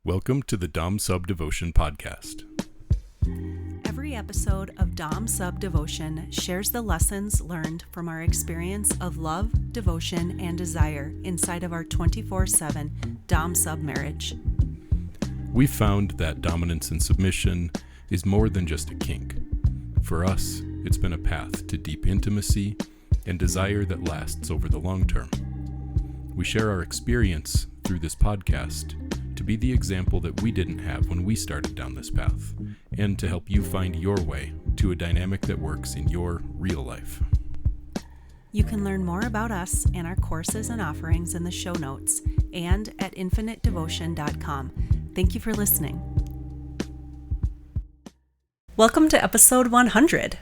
Welcome to the Dom Sub Devotion Podcast. Every episode of Dom Sub Devotion shares the lessons learned from our experience of love, devotion, and desire inside of our 24/7 Dom Sub marriage. We found that dominance and submission is more than just a kink. For us, it's been a path to deep intimacy and desire that lasts over the long term. We share our experience through this podcast to be the example that we didn't have when we started down this path, and to help you find your way to a dynamic that works in your real life. You can learn more about us and our courses and offerings in the show notes and at infinitedevotion.com. Thank you for listening. Welcome to episode 100.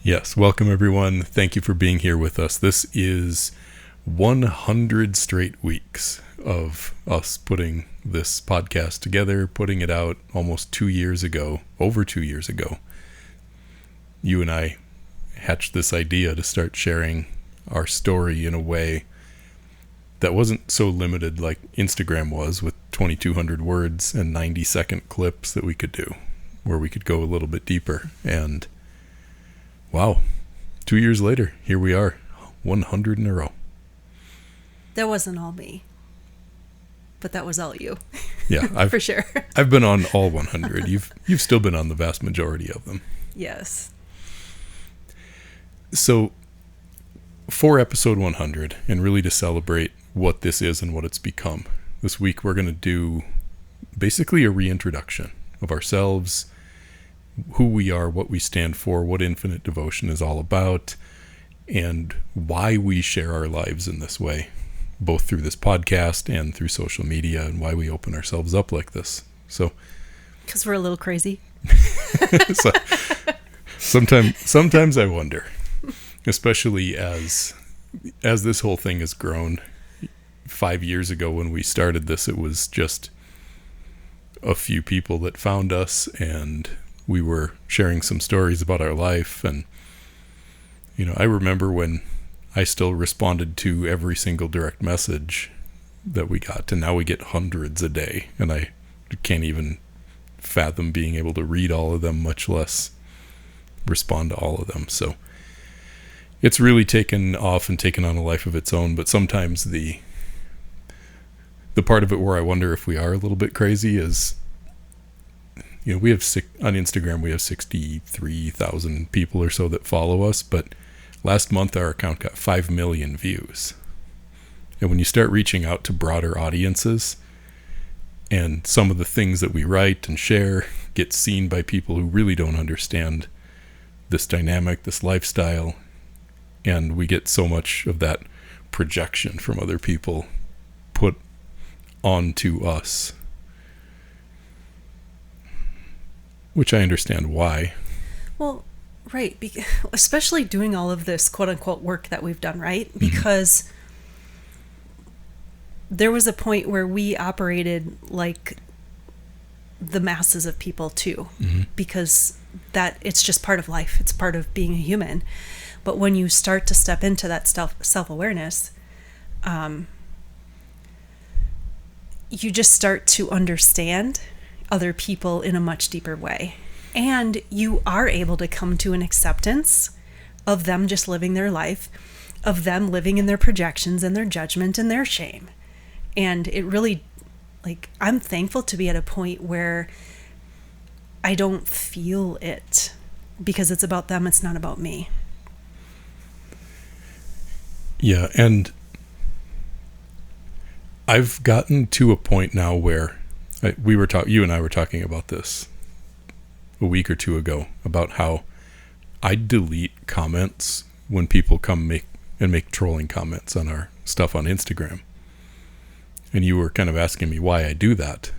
Yes, welcome everyone. Thank you for being here with us. This is 100 straight weeks of us putting this podcast together, putting it out almost 2 years ago, over 2 years ago. You and I hatched this idea to start sharing our story in a way that wasn't so limited like Instagram was, with 2,200 words and 90-second clips that we could do, where we could go a little bit deeper. And wow, 2 years later, here we are, 100 in a row. That wasn't all me, but that was all you. Yeah, for sure. I've been on all 100. You've still been on the vast majority of them. Yes. So for episode 100, and really to celebrate what this is and what it's become, this week we're going to do basically a reintroduction of ourselves, who we are, what we stand for, what infinite devotion is all about, and why we share our lives in this way, both through this podcast and through social media, and why we open ourselves up like this. So, because we're a little crazy. So, sometimes I wonder, especially as this whole thing has grown. 5 years ago when we started this, it was just a few people that found us, and we were sharing some stories about our life. And I remember when I still responded to every single direct message that we got, and now we get hundreds a day, and I can't even fathom being able to read all of them, much less respond to all of them. So it's really taken off and taken on a life of its own. But sometimes the part of it where I wonder if we are a little bit crazy is, we have on Instagram, we have 63,000 people or so that follow us, but last month, our account got 5 million views. And when you start reaching out to broader audiences, and some of the things that we write and share get seen by people who really don't understand this dynamic, this lifestyle, and we get so much of that projection from other people put onto us, which I understand why. Well, right, especially doing all of this quote-unquote work that we've done, right? Because there was a point where we operated like the masses of people too, because that it's just part of life. It's part of being a human. But when you start to step into that self-awareness, you just start to understand other people in a much deeper way. And you are able to come to an acceptance of them just living their life, of them living in their projections and their judgment and their shame. And it really, I'm thankful to be at a point where I don't feel it, because it's about them, it's not about me. Yeah, and I've gotten to a point now where you and I were talking about this a week or two ago, about how I delete comments when people come make trolling comments on our stuff on Instagram. And you were kind of asking me why I do that.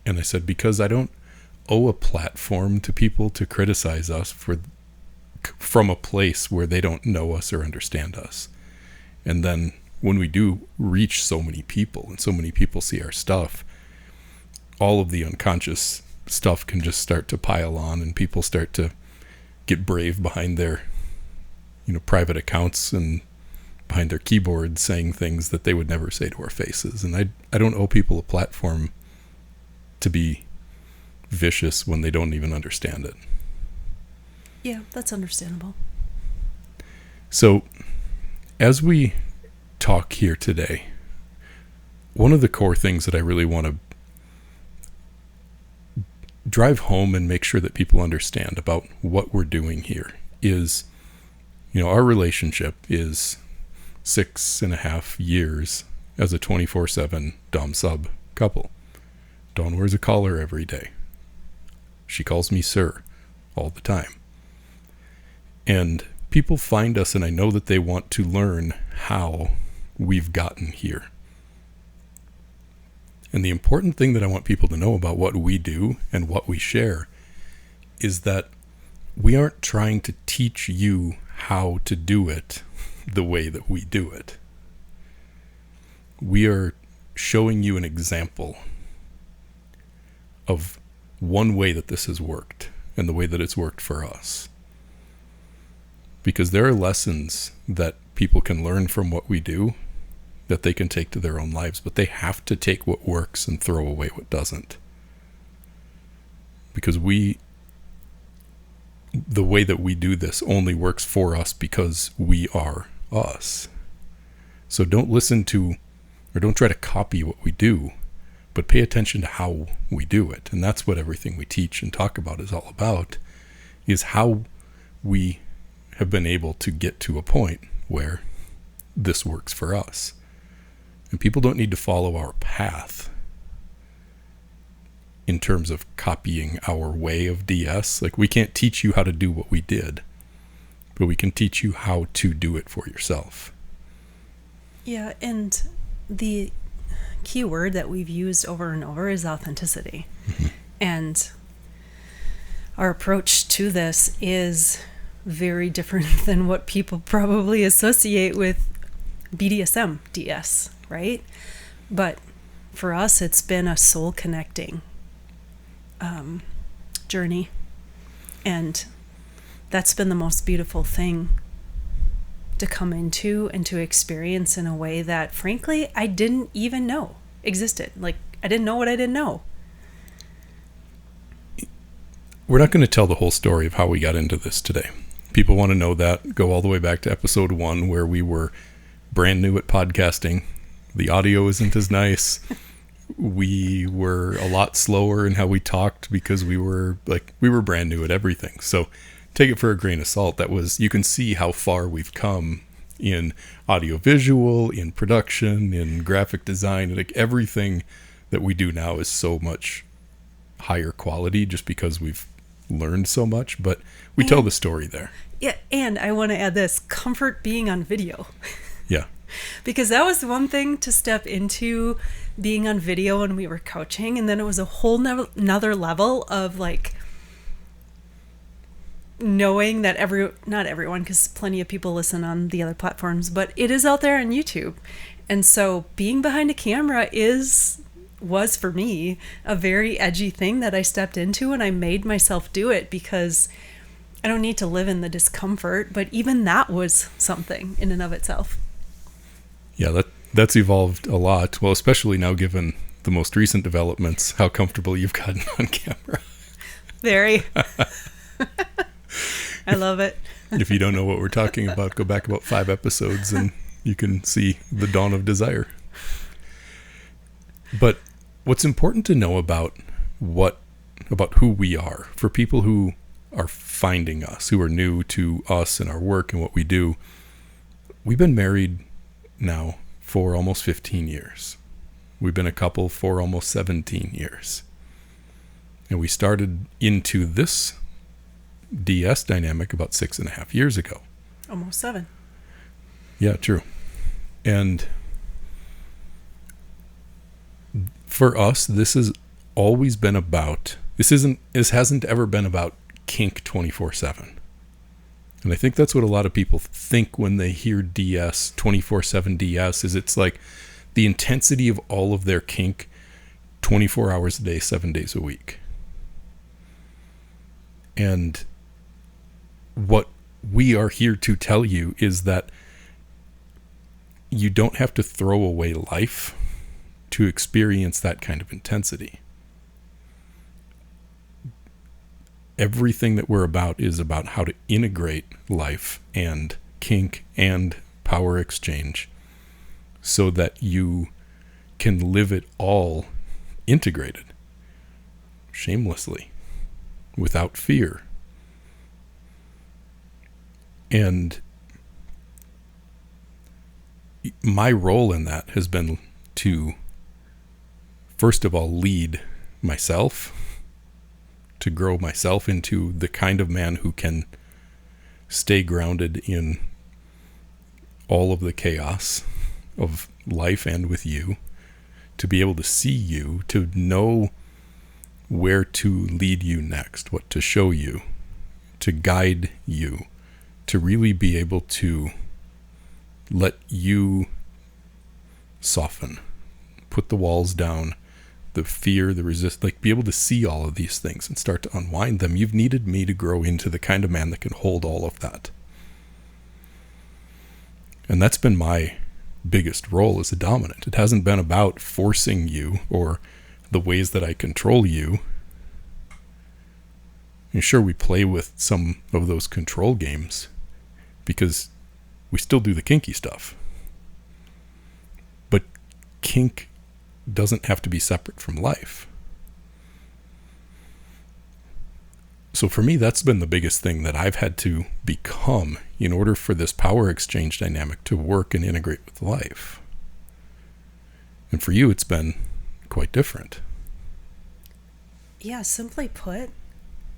And I said, because I don't owe a platform to people to criticize us from a place where they don't know us or understand us. And then when we do reach so many people, and so many people see our stuff, all of the unconscious stuff can just start to pile on, and people start to get brave behind their private accounts and behind their keyboards saying things that they would never say to our faces. And I don't owe people a platform to be vicious when they don't even understand it. Yeah, that's understandable. So, as we talk here today, one of the core things that I really want to drive home and make sure that people understand about what we're doing here is, our relationship is 6.5 years as a 24/7 dom-sub couple. Dawn wears a collar every day. She calls me sir all the time. And people find us, and I know that they want to learn how we've gotten here. And the important thing that I want people to know about what we do and what we share is that we aren't trying to teach you how to do it the way that we do it. We are showing you an example of one way that this has worked and the way that it's worked for us. Because there are lessons that people can learn from what we do that they can take to their own lives, but they have to take what works and throw away what doesn't. Because the way that we do this only works for us because we are us. So don't listen to, or don't try to copy what we do, but pay attention to how we do it. And that's what everything we teach and talk about is all about, is how we have been able to get to a point where this works for us. And people don't need to follow our path in terms of copying our way of DS. Like, we can't teach you how to do what we did, but we can teach you how to do it for yourself. Yeah, and the key word that we've used over and over is authenticity. Mm-hmm. And our approach to this is very different than what people probably associate with BDSM DS, right? But for us, it's been a soul connecting journey, and that's been the most beautiful thing to come into and to experience in a way that, frankly, I didn't even know existed. Like, I didn't know what I didn't know. We're not going to tell the whole story of how we got into this today. People want to know that, go all the way back to episode 1, where we were brand new at podcasting. The audio isn't as nice. We were a lot slower in how we talked because we were brand new at everything. So take it for a grain of salt. You can see how far we've come in audiovisual, in production, in graphic design. Like, everything that we do now is so much higher quality just because we've learned so much, but we tell the story there. Yeah, and I want to add this: comfort being on video. Yeah. Because that was one thing to step into being on video when we were coaching, and then it was a whole another level of like knowing that not everyone, because plenty of people listen on the other platforms, but it is out there on YouTube. And so being behind a camera was for me a very edgy thing that I stepped into, and I made myself do it because I don't need to live in the discomfort. But even that was something in and of itself. Yeah, that's evolved a lot. Well, especially now, given the most recent developments, how comfortable you've gotten on camera. Very. I love it. If you don't know what we're talking about, go back about 5 episodes and you can see the dawn of desire. But what's important to know about who we are, for people who are finding us, who are new to us and our work and what we do, we've been married now for almost 15 years. We've been a couple for almost 17 years. And we started into this DS dynamic about 6.5 years ago. Almost 7. Yeah, true. And for us, this has always been about, this hasn't ever been about kink 24/7. And I think that's what a lot of people think when they hear DS, 24/7 DS, is it's like the intensity of all of their kink 24 hours a day, 7 days a week. And what we are here to tell you is that you don't have to throw away life to experience that kind of intensity. everything that we're about is about how to integrate life and kink and power exchange so that you can live it all integrated, shamelessly, without fear. And my role in that has been to, first of all, lead myself, to grow myself into the kind of man who can stay grounded in all of the chaos of life and with you, to be able to see you, to know where to lead you next, what to show you, to guide you, to really be able to let you soften, put the walls down, the fear, the resist, like be able to see all of these things and start to unwind them. You've needed me to grow into the kind of man that can hold all of that. And that's been my biggest role as a dominant. It hasn't been about forcing you or the ways that I control you. And sure, we play with some of those control games because we still do the kinky stuff. But kink doesn't have to be separate from life. So for me, that's been the biggest thing that I've had to become in order for this power exchange dynamic to work and integrate with life. And for you, it's been quite different. Yeah, simply put,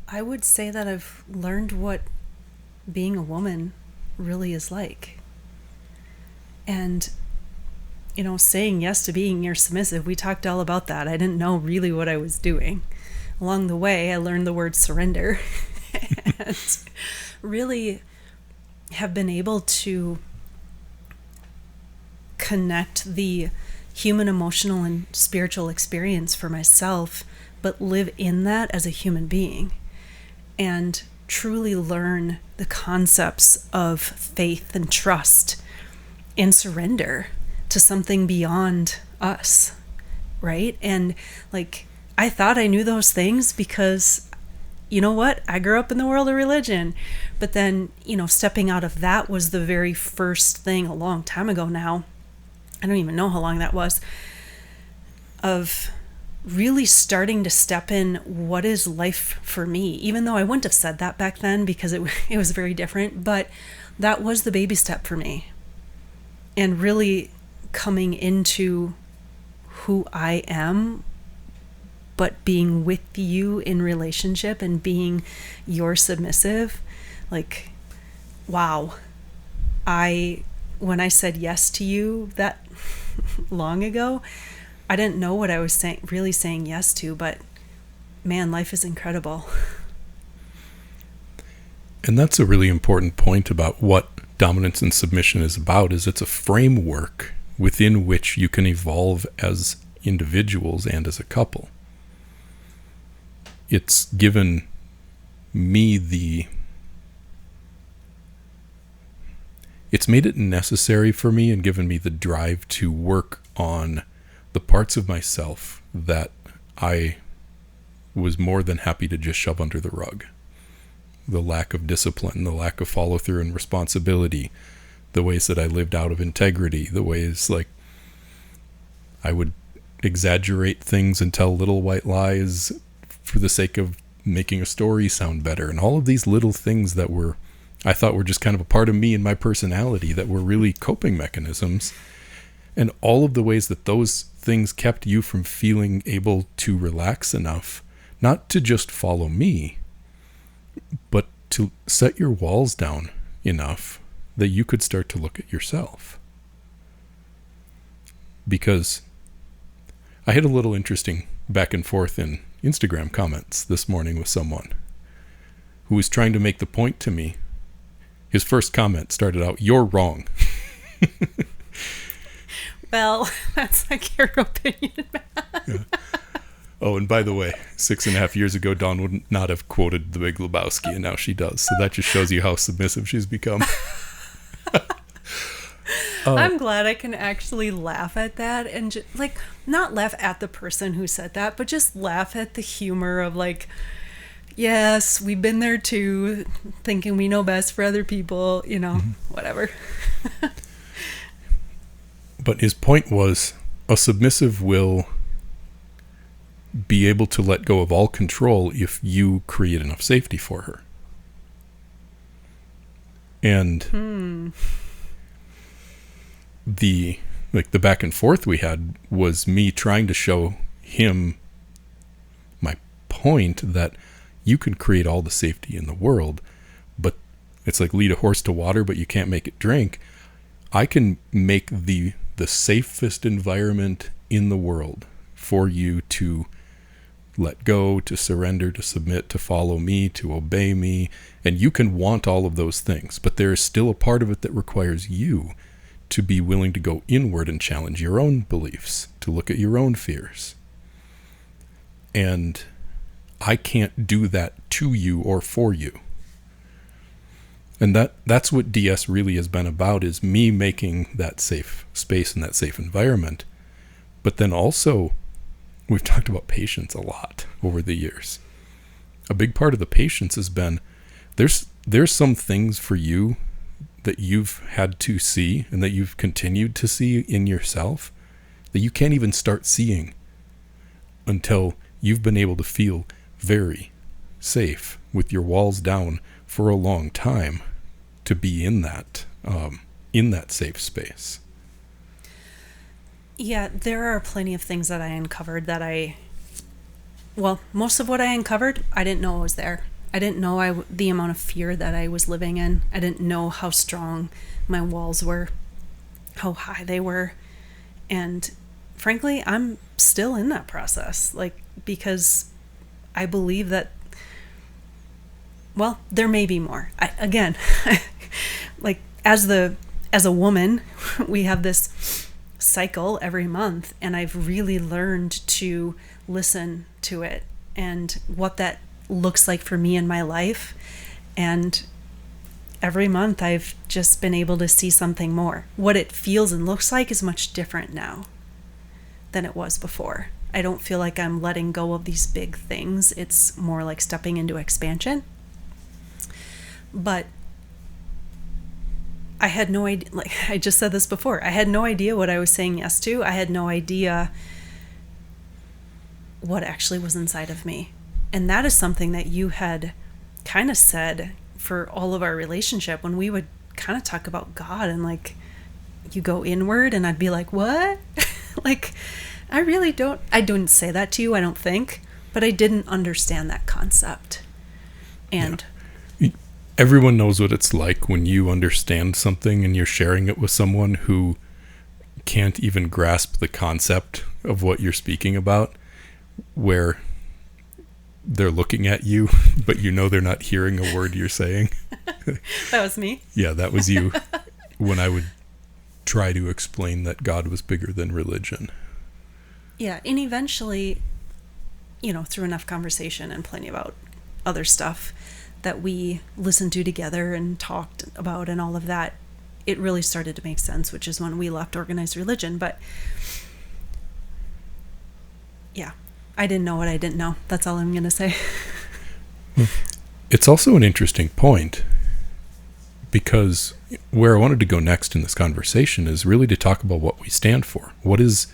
I would say that I've learned what being a woman really is like. And, you know, saying yes to being your submissive, we talked all about that. I didn't know really what I was doing. Along the way, I learned the word surrender and really have been able to connect the human, emotional, and spiritual experience for myself, but live in that as a human being and truly learn the concepts of faith and trust and surrender to something beyond us, right? And like, I thought I knew those things because, you know what? I grew up in the world of religion. But then, you know, stepping out of that was the very first thing a long time ago now. I don't even know how long that was. Of really starting to step in what is life for me. Even though I wouldn't have said that back then because it was very different. But that was the baby step for me. And really coming into who I am, but being with you in relationship and being your submissive, like, wow. When I said yes to you that long ago, I didn't know what I was really saying yes to, but man, life is incredible. And that's a really important point about what dominance and submission is about, is it's a framework within which you can evolve as individuals and as a couple. It's given me it's made it necessary for me and given me the drive to work on the parts of myself that I was more than happy to just shove under the rug. The lack of discipline, the lack of follow through and responsibility, the ways that I lived out of integrity, the ways like I would exaggerate things and tell little white lies for the sake of making a story sound better. And all of these little things that I thought were just kind of a part of me and my personality that were really coping mechanisms. And all of the ways that those things kept you from feeling able to relax enough, not to just follow me, but to set your walls down enough that you could start to look at yourself. Because I had a little interesting back and forth in Instagram comments this morning with someone who was trying to make the point to me. His first comment started out, "You're wrong." Well, that's like your opinion. Yeah. Oh, and by the way, 6.5 years ago, Dawn would not have quoted The Big Lebowski, and now she does. So that just shows you how submissive she's become. I'm glad I can actually laugh at that and just, not laugh at the person who said that, but just laugh at the humor of Yes, we've been there too, thinking we know best for other people, whatever. But his point was, a submissive will be able to let go of all control if you create enough safety for her. And the back and forth we had was me trying to show him my point that you can create all the safety in the world, but it's like lead a horse to water, but you can't make it drink. I can make the safest environment in the world for you to let go, to surrender, to submit, to follow me, to obey me. And you can want all of those things, but there is still a part of it that requires you to be willing to go inward and challenge your own beliefs, to look at your own fears. And I can't do that to you or for you. And that's what DS really has been about, is me making that safe space and that safe environment. But then also, we've talked about patience a lot over the years. A big part of the patience has been, there's some things for you that you've had to see and that you've continued to see in yourself that you can't even start seeing until you've been able to feel very safe with your walls down for a long time to be in that safe space. Yeah, there are plenty of things that I uncovered most of what I uncovered, I didn't know was there. I didn't know the amount of fear that I was living in. I didn't know how strong my walls were, how high they were. And frankly, I'm still in that process, because I believe that, there may be more. As a woman, we have this cycle every month, and I've really learned to listen to it and what that looks like for me in my life. And every month I've just been able to see something more. What it feels and looks like is much different now than it was before. I don't feel like I'm letting go of these big things. It's more like stepping into expansion. But I had no idea, I just said this before, I had no idea what I was saying yes to. I had no idea what actually was inside of me. And that is something that you had kind of said for all of our relationship, when we would kind of talk about God and you go inward, and I'd be like, what? I didn't say that to you, I don't think, but I didn't understand that concept. And everyone knows what it's like when you understand something and you're sharing it with someone who can't even grasp the concept of what you're speaking about, where they're looking at you, but they're not hearing a word you're saying. That was me. Yeah, that was you. When I would try to explain that God was bigger than religion. Yeah, and eventually, through enough conversation and plenty about other stuff that we listened to together and talked about and all of that, it really started to make sense, which is when we left organized religion. But yeah, I didn't know what I didn't know. That's all I'm going to say. It's also an interesting point, because where I wanted to go next in this conversation is really to talk about what we stand for. What is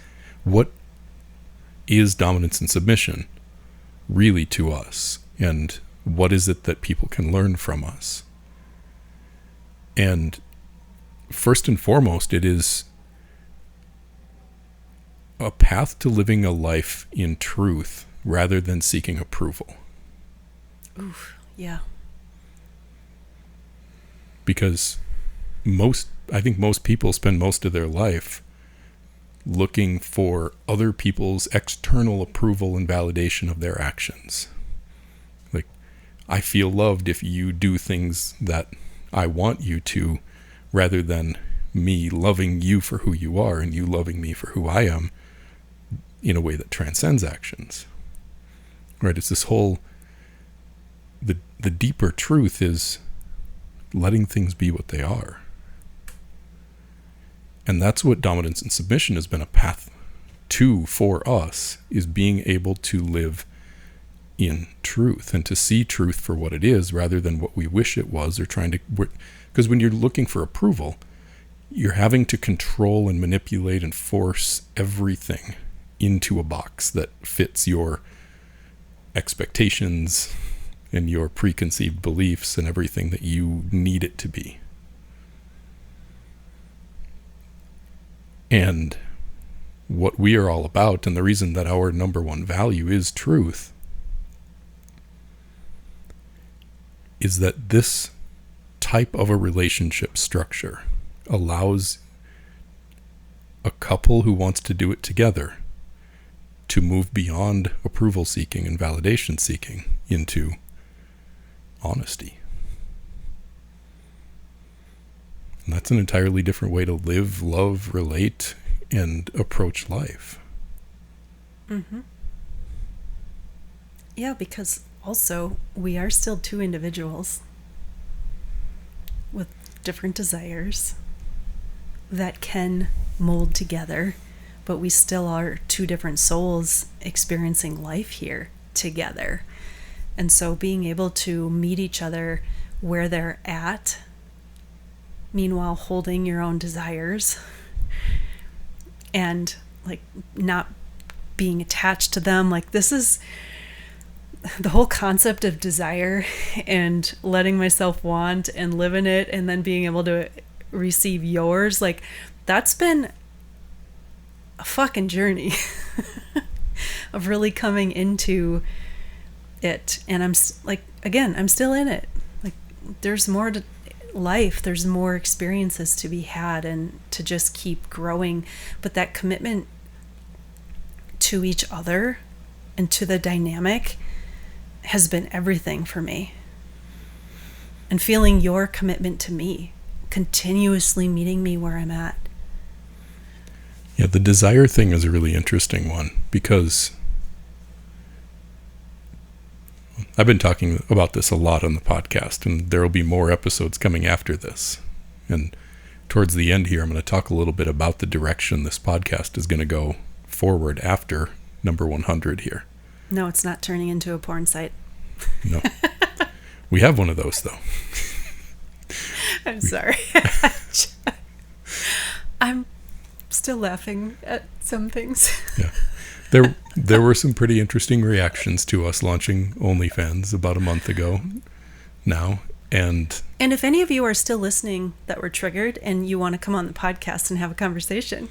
dominance and submission really to us? And what is it that people can learn from us? And first and foremost, it is a path to living a life in truth rather than seeking approval. Oof, yeah. Because I think most people spend most of their life looking for other people's external approval and validation of their actions. I feel loved if you do things that I want you to, rather than me loving you for who you are and you loving me for who I am in a way that transcends actions. Right? It's this whole, the deeper truth is letting things be what they are. And that's what dominance and submission has been a path to for us, is being able to live in truth and to see truth for what it is rather than what we wish it was, or trying to, because when you're looking for approval, you're having to control and manipulate and force everything into a box that fits your expectations and your preconceived beliefs and everything that you need it to be. And what we are all about, and the reason that our number one value is truth, is that this type of a relationship structure allows a couple who wants to do it together to move beyond approval seeking and validation seeking into honesty. And that's an entirely different way to live, love, relate, and approach life. Mm-hmm. Yeah, because also we are still two individuals with different desires that can mold together, but we still are two different souls experiencing life here together. And so being able to meet each other where they're at, meanwhile holding your own desires and like not being attached to them. Like, this is the whole concept of desire and letting myself want and live in it and then being able to receive yours. Like, that's been a fucking journey of really coming into it. And I'm like, again, I'm still in it. Like, there's more to life, there's more experiences to be had and to just keep growing. But that commitment to each other and to the dynamic has been everything for me. And feeling your commitment to me, continuously meeting me where I'm at. Yeah, the desire thing is a really interesting one, because I've been talking about this a lot on the podcast, and there will be more episodes coming after this. And towards the end here, I'm going to talk a little bit about the direction this podcast is going to go forward after number 100 here. No, it's not turning into a porn site. No. We have one of those, though. I'm sorry. I'm still laughing at some things. Yeah. There were some pretty interesting reactions to us launching OnlyFans about a month ago now. And if any of you are still listening that were triggered and you want to come on the podcast and have a conversation,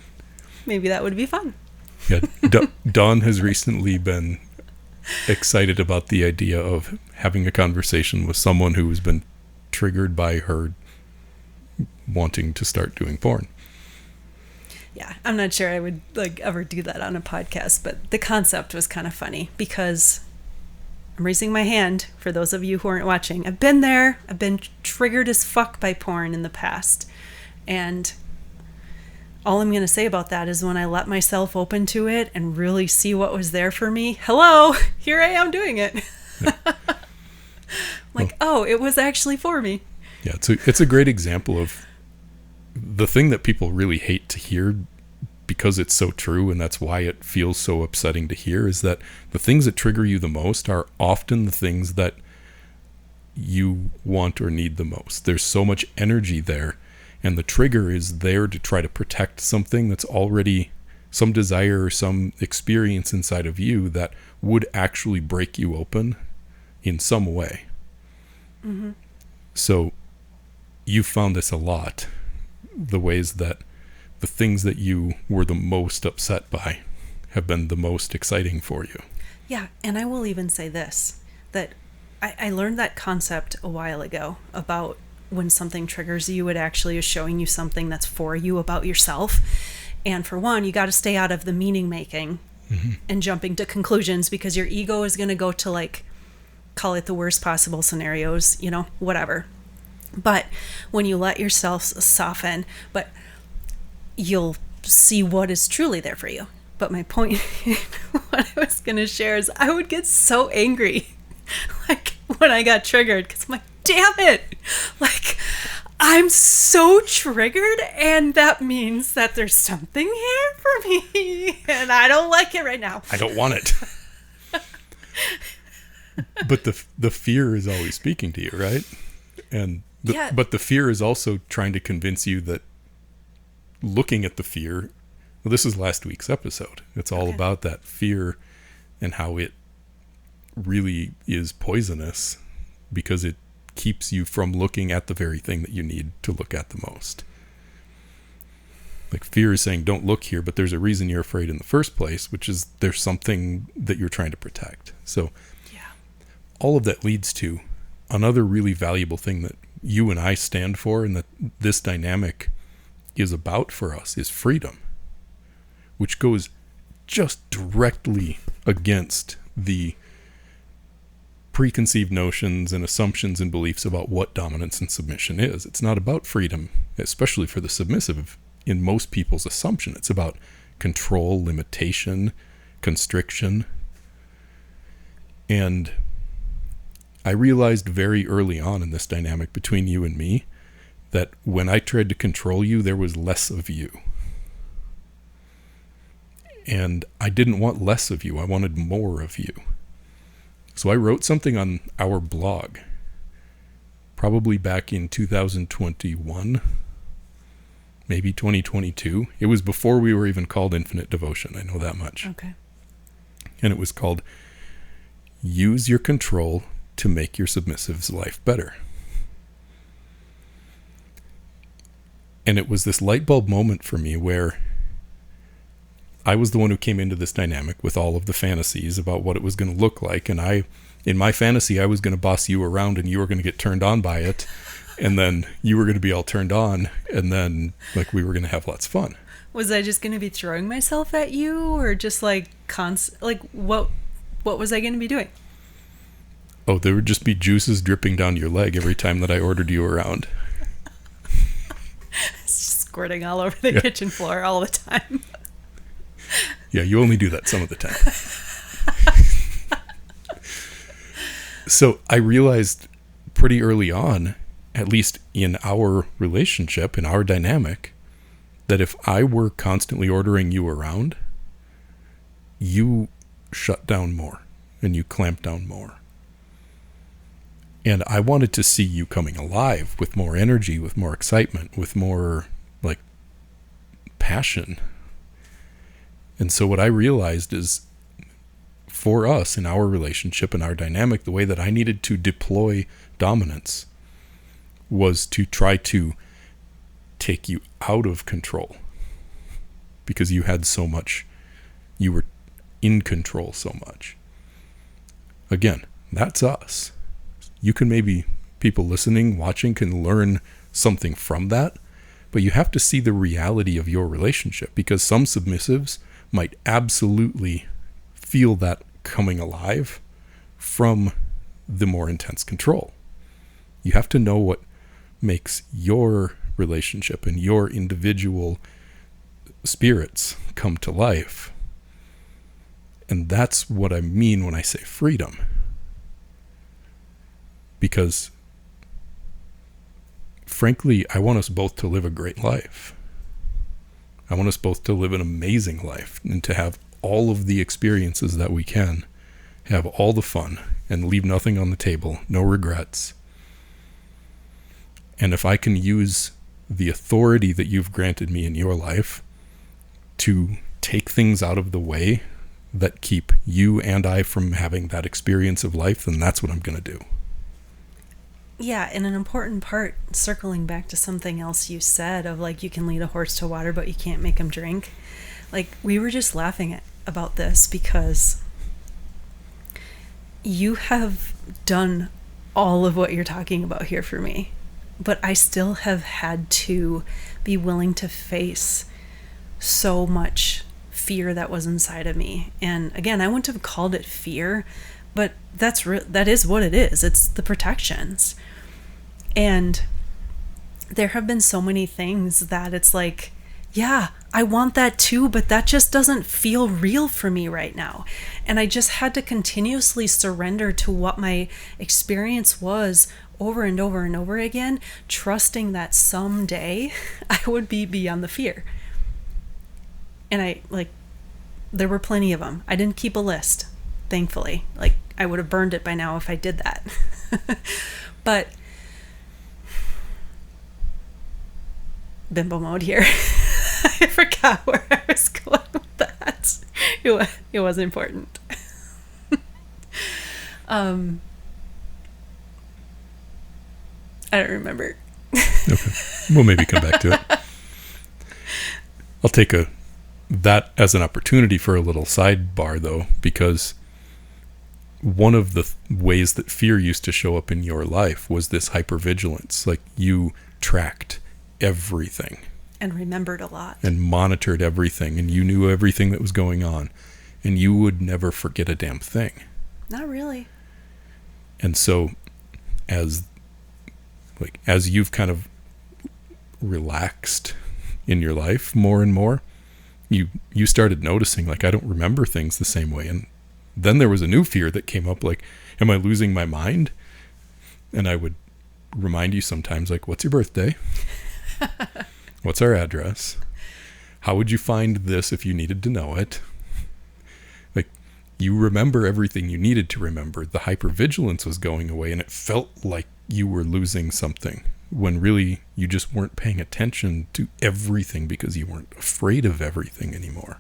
maybe that would be fun. Yeah, Dawn has recently been excited about the idea of having a conversation with someone who has been triggered by her wanting to start doing porn. Yeah, I'm not sure I would like ever do that on a podcast, but the concept was kind of funny because I'm raising my hand for those of you who aren't watching. I've been there. I've been triggered as fuck by porn in the past. And all I'm going to say about that is when I let myself open to it and really see what was there for me, hello, here I am doing it. Like, oh, it was actually for me. Yeah, it's a great example of the thing that people really hate to hear, because it's so true, and that's why it feels so upsetting to hear, is that the things that trigger you the most are often the things that you want or need the most. There's so much energy there, and the trigger is there to try to protect something that's already some desire or some experience inside of you that would actually break you open in some way. Mm-hmm. So you found this a lot, the ways that the things that you were the most upset by have been the most exciting for you. Yeah, and I will even say this, that I learned that concept a while ago about when something triggers you, it actually is showing you something that's for you about yourself. And for one, you got to stay out of the meaning making and jumping to conclusions, because your ego is going to go to, like, call it the worst possible scenarios, you know, whatever. But when you let yourself soften, but you'll see what is truly there for you. But my point, what I was going to share is I would get so angry, like, when I got triggered, because I'm like, damn it, like, I'm so triggered, and that means that there's something here for me, and I don't like it right now. I don't want it. But the fear is always speaking to you, right? And but the fear is also trying to convince you that looking at the fear, well, this is last week's episode. It's all about that fear and how it really is poisonous because it keeps you from looking at the very thing that you need to look at the most. Like fear is saying, don't look here, but there's a reason you're afraid in the first place, which is there's something that you're trying to protect. So all of that leads to another really valuable thing that you and I stand for and that this dynamic is about for us is freedom, which goes just directly against the preconceived notions and assumptions and beliefs about what dominance and submission is. It's not about freedom, especially for the submissive. In most people's assumption, it's about control, limitation, constriction. And I realized very early on in this dynamic between you and me that when I tried to control you, there was less of you. And I didn't want less of you. I wanted more of you. So I wrote something on our blog, probably back in 2021, maybe 2022. It was before we were even called Infinite Devotion. I know that much. Okay. And it was called Use Your Control to Make Your Submissive's Life Better. And it was this light bulb moment for me where I was the one who came into this dynamic with all of the fantasies about what it was going to look like. And in my fantasy, I was going to boss you around and you were going to get turned on by it. And then you were going to be all turned on. And then like we were going to have lots of fun. Was I just going to be throwing myself at you or just like what was I going to be doing? Oh, there would just be juices dripping down your leg every time that I ordered you around. It's just squirting all over the kitchen floor all the time. Yeah, you only do that some of the time. So I realized pretty early on, at least in our relationship, in our dynamic, that if I were constantly ordering you around, you shut down more and you clamp down more. And I wanted to see you coming alive with more energy, with more excitement, with more like passion. And so what I realized is for us in our relationship and our dynamic, the way that I needed to deploy dominance was to try to take you out of control because you had so much, you were in control so much. Again, that's us. You can maybe, people listening, watching can learn something from that, but you have to see the reality of your relationship because some submissives might absolutely feel that coming alive from the more intense control. You have to know what makes your relationship and your individual spirits come to life. And that's what I mean when I say freedom. Because, frankly, I want us both to live a great life. I want us both to live an amazing life and to have all of the experiences that we can, have all the fun, and leave nothing on the table, no regrets. And if I can use the authority that you've granted me in your life to take things out of the way that keep you and I from having that experience of life, then that's what I'm going to do. Yeah, and an important part, circling back to something else you said of like you can lead a horse to water, but you can't make him drink. Like we were just laughing about this because you have done all of what you're talking about here for me, but I still have had to be willing to face so much fear that was inside of me. And again, I wouldn't have called it fear, but that is what it is. It's the protections. And there have been so many things that it's like, yeah, I want that too, but that just doesn't feel real for me right now. And I just had to continuously surrender to what my experience was over and over and over again, trusting that someday I would be beyond the fear. And there were plenty of them. I didn't keep a list, thankfully. Like I would have burned it by now if I did that. But bimbo mode here. I forgot where I was going with that. It was important. I don't remember. Okay. We'll maybe come back to it. I'll take that as an opportunity for a little sidebar, though, because one of the ways that fear used to show up in your life was this hypervigilance. Like, you tracked everything. And remembered a lot. And monitored everything. And you knew everything that was going on. And you would never forget a damn thing. Not really. And so, as you've kind of relaxed in your life more and more, you started noticing, like, I don't remember things the same way. And then there was a new fear that came up, like, am I losing my mind? And I would remind you sometimes, like, what's your birthday? What's our address? How would you find this if you needed to know it? Like, you remember everything you needed to remember. The hypervigilance was going away, and it felt like you were losing something, when really you just weren't paying attention to everything because you weren't afraid of everything anymore.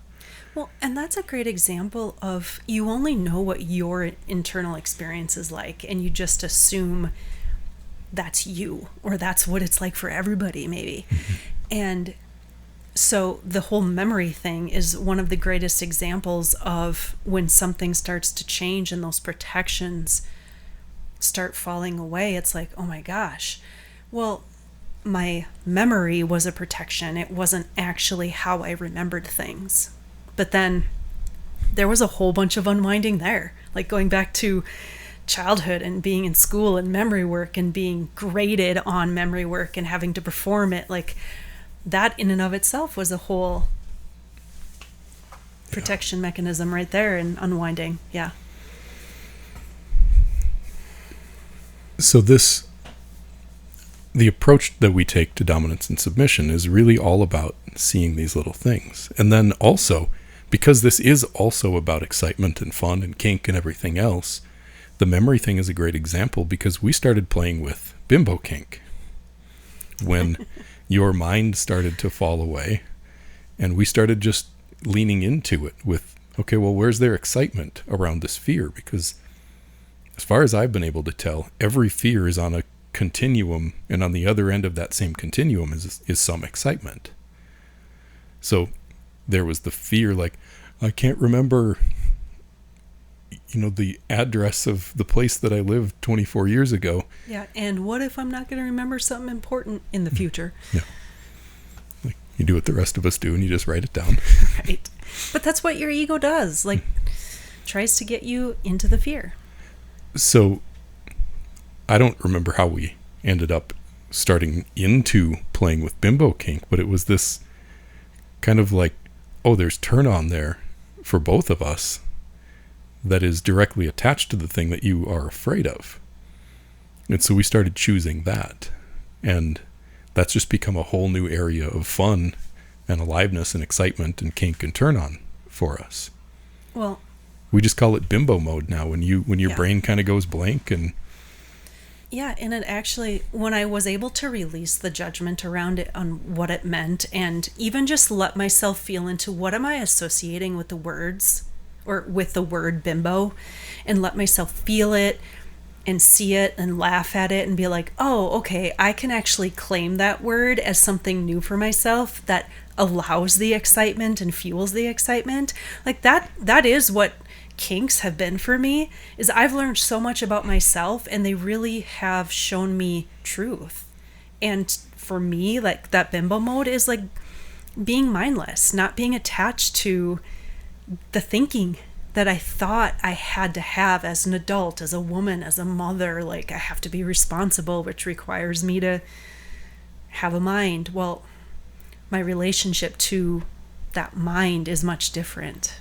Well, and that's a great example of, you only know what your internal experience is like, and you just assume that's you, or that's what it's like for everybody, maybe. Mm-hmm. And so the whole memory thing is one of the greatest examples of when something starts to change and those protections start falling away. It's like, oh my gosh, well, my memory was a protection. It wasn't actually how I remembered things. But then there was a whole bunch of unwinding there, like going back to childhood and being in school and memory work and being graded on memory work and having to perform it. Like, that in and of itself was a whole protection mechanism right there, and unwinding. Yeah. So the approach that we take to dominance and submission is really all about seeing these little things. And then also, because this is also about excitement and fun and kink and everything else, the memory thing is a great example, because we started playing with bimbo kink when your mind started to fall away, and we started just leaning into it with, okay, well, where's their excitement around this fear? Because as far as I've been able to tell, every fear is on a continuum, and on the other end of that same continuum is some excitement. So there was the fear, like, I can't remember, the address of the place that I lived 24 years ago. Yeah, and what if I'm not going to remember something important in the future? Yeah. Like, you do what the rest of us do, and you just write it down. Right. But that's what your ego does, like, tries to get you into the fear. So I don't remember how we ended up starting into playing with bimbo kink, but it was this kind of like, oh, there's turn on there for both of us that is directly attached to the thing that you are afraid of. And so we started choosing that. And that's just become a whole new area of fun and aliveness and excitement and kink and turn on for us. Well, we just call it bimbo mode now, when your brain kind of goes blank. And yeah, and it actually, when I was able to release the judgment around it on what it meant, and even just let myself feel into what am I associating with the words, or with the word bimbo, and let myself feel it and see it and laugh at it and be like, oh, okay, I can actually claim that word as something new for myself that allows the excitement and fuels the excitement. Like, that is what kinks have been for me, is I've learned so much about myself, and they really have shown me truth. And for me, like, that bimbo mode is like being mindless, not being attached to the thinking that I thought I had to have as an adult, as a woman, as a mother. Like, I have to be responsible, which requires me to have a mind. Well, my relationship to that mind is much different.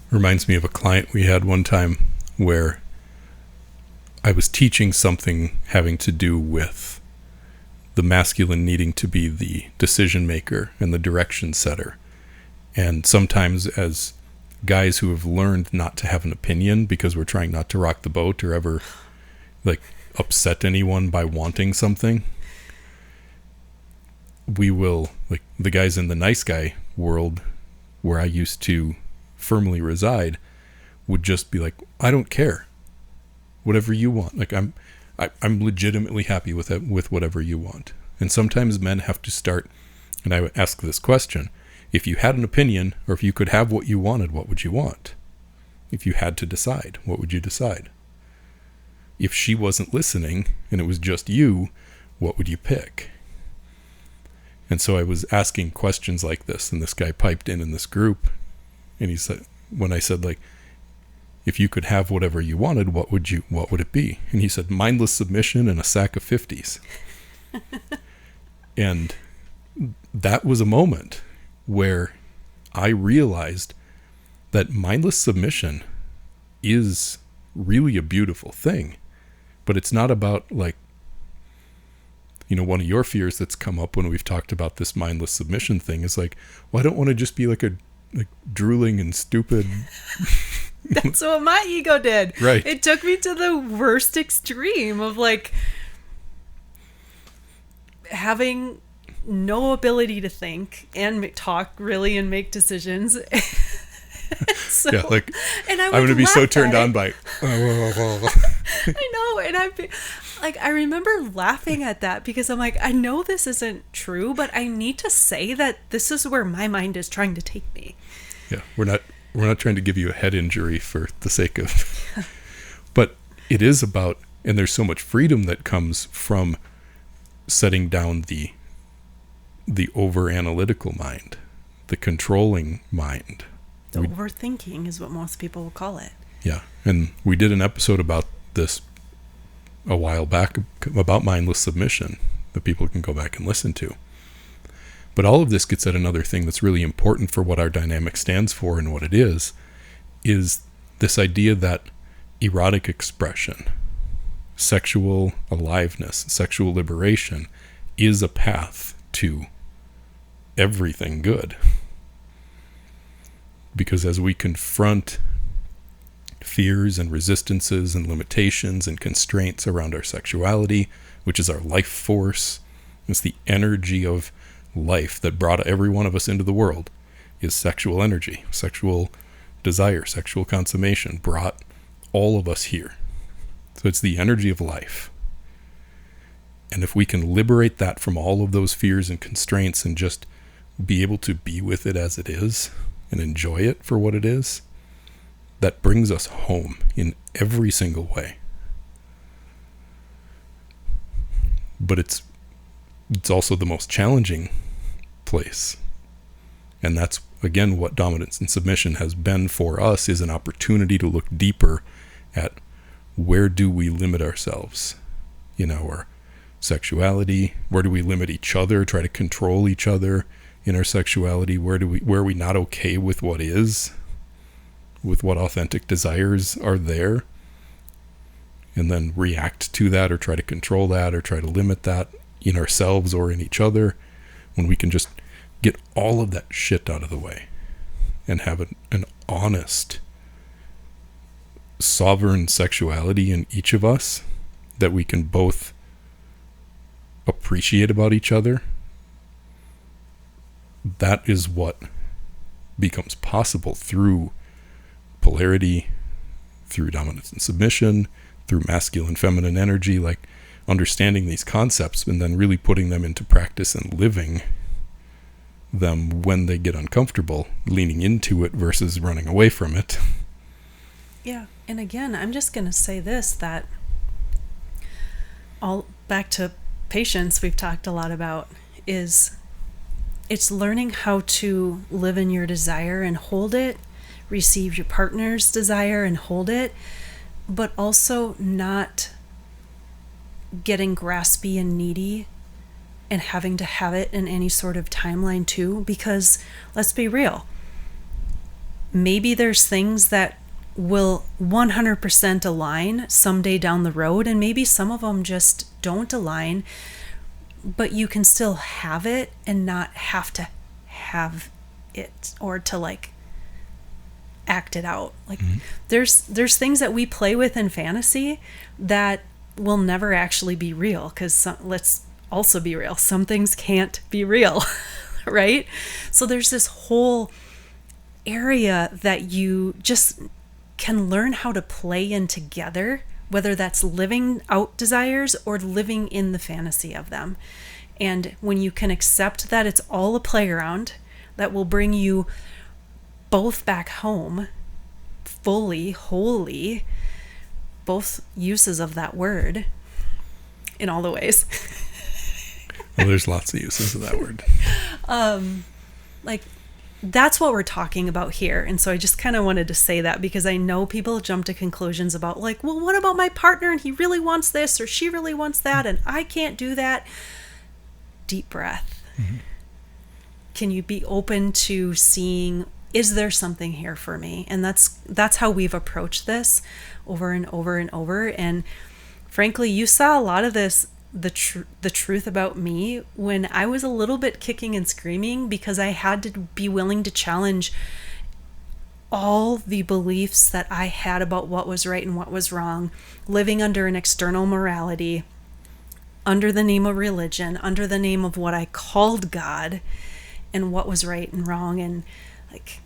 Reminds me of a client we had one time where I was teaching something having to do with the masculine needing to be the decision maker and the direction setter. And sometimes as guys who have learned not to have an opinion because we're trying not to rock the boat or ever like upset anyone by wanting something. We will, like the guys in the nice guy world where I used to firmly reside, would just be like, I don't care, whatever you want. Like I'm legitimately happy with it, with whatever you want. And sometimes men have to start, and I would ask this question: if you had an opinion, or if you could have what you wanted, what would you want? If you had to decide, what would you decide? If she wasn't listening and it was just you, what would you pick? And so I was asking questions like this, and this guy piped in this group, and he said, when I said, like, if you could have whatever you wanted, what would it be? And he said, mindless submission and a sack of 50s. And that was a moment where I realized that mindless submission is really a beautiful thing, but it's not about, like, you know, one of your fears that's come up when we've talked about this mindless submission thing is like, well, I don't want to just be like drooling and stupid. That's what my ego did. Right. It took me to the worst extreme of like having no ability to think and talk really and make decisions. So, yeah, like, and I'm going to be so turned on by I know, and I remember laughing at that because I'm like, I know this isn't true, but I need to say that this is where my mind is trying to take me. Yeah, we're not trying to give you a head injury for the sake of but it is about, and there's so much freedom that comes from setting down the over analytical mind, the controlling mind. The overthinking is what most people will call it. Yeah, and we did an episode about this a while back about mindless submission that people can go back and listen to. But all of this gets at another thing that's really important for what our dynamic stands for and what it is this idea that erotic expression, sexual aliveness, sexual liberation is a path to everything good. Because as we confront fears and resistances and limitations and constraints around our sexuality, which is our life force, it's the energy of life that brought every one of us into the world, is sexual energy, sexual desire, sexual consummation brought all of us here. So it's the energy of life. And if we can liberate that from all of those fears and constraints and just be able to be with it as it is and enjoy it for what it is, that brings us home in every single way. But it's also the most challenging place. And that's, again, what dominance and submission has been for us, is an opportunity to look deeper at where do we limit ourselves in our sexuality, where do we limit each other, try to control each other in our sexuality, where are we not okay with what is, with what authentic desires are there, and then react to that or try to control that or try to limit that in ourselves or in each other, when we can just get all of that shit out of the way and have an honest, sovereign sexuality in each of us that we can both appreciate about each other. That is what becomes possible through polarity, through dominance and submission, through masculine, feminine energy, like understanding these concepts and then really putting them into practice and living them when they get uncomfortable, leaning into it versus running away from it. Yeah, and again, I'm just going to say this, that all back to patience we've talked a lot about, is it's learning how to live in your desire and hold it, receive your partner's desire and hold it, but also not getting graspy and needy and having to have it in any sort of timeline too, because let's be real, maybe there's things that will 100% align someday down the road, and maybe some of them just don't align, but you can still have it and not have to have it, or to like acted out. Like there's things that we play with in fantasy that will never actually be real, because let's also be real, some things can't be real. Right? So there's this whole area that you just can learn how to play in together, whether that's living out desires or living in the fantasy of them. And when you can accept that it's all a playground that will bring you both back home, fully, wholly, both uses of that word in all the ways. Well, there's lots of uses of that word. Like, that's what we're talking about here. And so I just kind of wanted to say that, because I know people jump to conclusions about, like, well, what about my partner, and he really wants this or she really wants that and I can't do that. Deep breath. Mm-hmm. Can you be open to seeing, is there something here for me? And that's how we've approached this over and over and over. And frankly, you saw a lot of this, the truth about me, when I was a little bit kicking and screaming, because I had to be willing to challenge all the beliefs that I had about what was right and what was wrong, living under an external morality, under the name of religion, under the name of what I called God, and what was right and wrong. And like,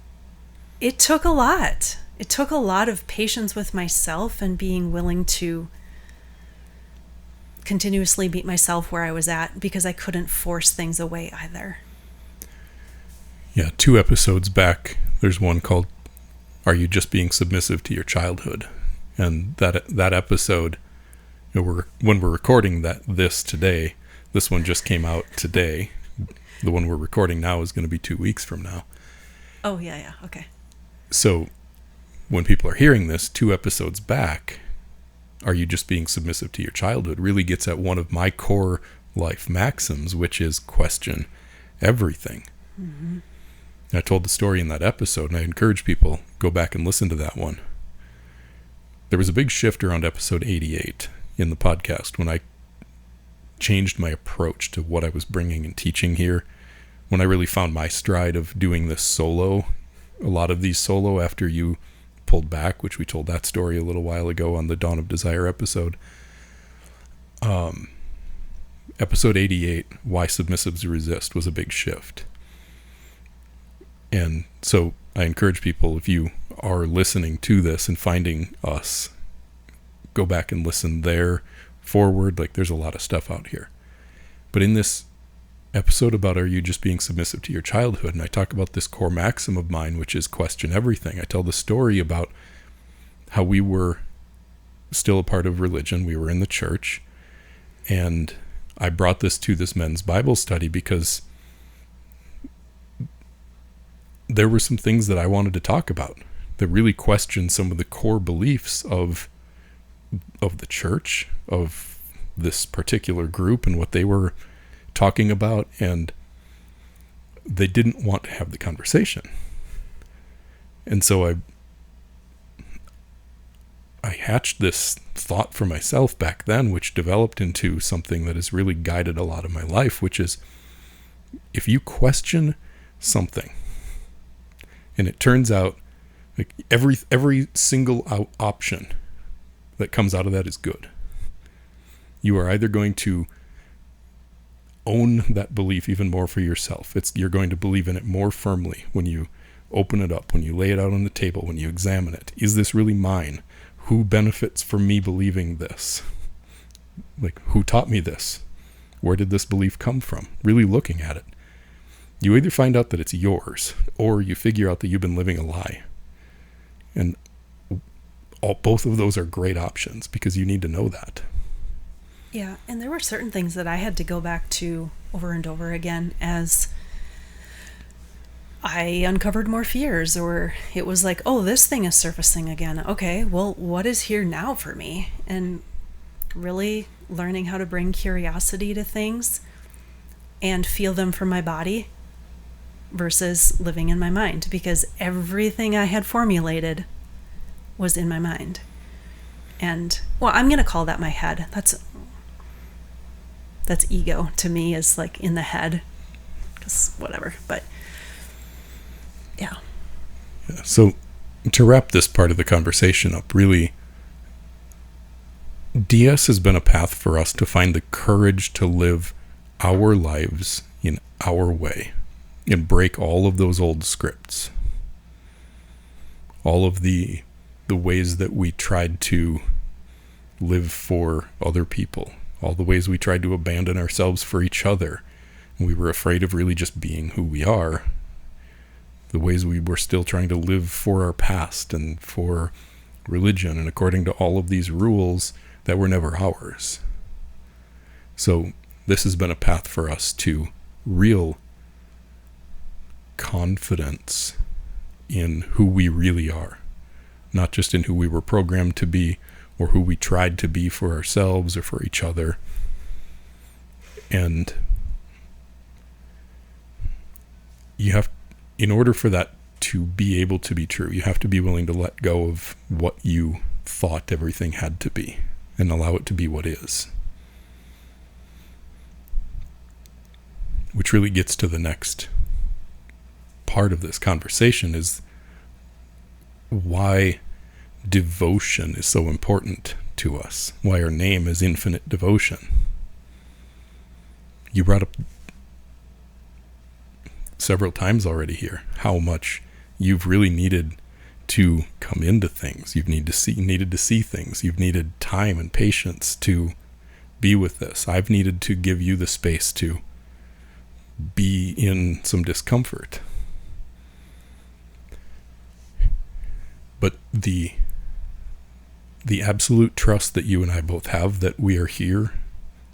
it took a lot. It took a lot of patience with myself and being willing to continuously meet myself where I was at, because I couldn't force things away either. Yeah, 2 episodes back, there's one called "Are You Just Being Submissive to Your Childhood?" And that episode, you know, when we're recording this today, this one just came out today. The one we're recording now is going to be 2 weeks from now. Oh, yeah, okay. So when people are hearing this, 2 episodes back, "Are You Just Being Submissive to Your Childhood?" really gets at one of my core life maxims, which is question everything. Mm-hmm. I told the story in that episode, and I encourage people, go back and listen to that one. There was a big shift around episode 88 in the podcast when I changed my approach to what I was bringing and teaching here, when I really found my stride of doing this solo, a lot of these solo after you pulled back, which we told that story a little while ago on the Dawn of Desire episode. Episode 88, Why Submissives Resist, was a big shift. And so I encourage people, if you are listening to this and finding us, go back and listen there forward. Like, there's a lot of stuff out here. But in this episode about Are You Just Being Submissive to Your Childhood, and I talk about this core maxim of mine, which is question everything. I tell the story about how we were still a part of religion. We were in the church, and I brought this to this men's Bible study because there were some things that I wanted to talk about that really questioned some of the core beliefs of the church, of this particular group and what they were talking about, and they didn't want to have the conversation. And so I hatched this thought for myself back then, which developed into something that has really guided a lot of my life, which is, if you question something and it turns out like every single option that comes out of that is good, you are either going to own that belief even more for yourself. You're going to believe in it more firmly when you open it up, when you lay it out on the table, when you examine it. Is this really mine? Who benefits from me believing this? Like, who taught me this? Where did this belief come from? Really looking at it. You either find out that it's yours, or you figure out that you've been living a lie. And both of those are great options, because you need to know that. Yeah, and there were certain things that I had to go back to over and over again as I uncovered more fears, or it was like, oh, this thing is surfacing again. Okay, well, what is here now for me? And really learning how to bring curiosity to things and feel them from my body versus living in my mind, because everything I had formulated was in my mind. And, well, I'm going to call that my head. That's ego to me, is like in the head, because whatever. But yeah. So to wrap this part of the conversation up, really, DS has been a path for us to find the courage to live our lives in our way and break all of those old scripts. All of the ways that we tried to live for other people, all the ways we tried to abandon ourselves for each other. We were afraid of really just being who we are. The ways we were still trying to live for our past and for religion and according to all of these rules that were never ours. So this has been a path for us to real confidence in who we really are, not just in who we were programmed to be or who we tried to be for ourselves or for each other. And you have, in order for that to be able to be true, you have to be willing to let go of what you thought everything had to be and allow it to be what is. Which really gets to the next part of this conversation, is why devotion is so important to us, why our name is Infinite Devotion. You brought up several times already here how much you've really needed to come into things. You've needed to see things. You've needed time and patience to be with this. I've needed to give you the space to be in some discomfort. But the absolute trust that you and I both have that we are here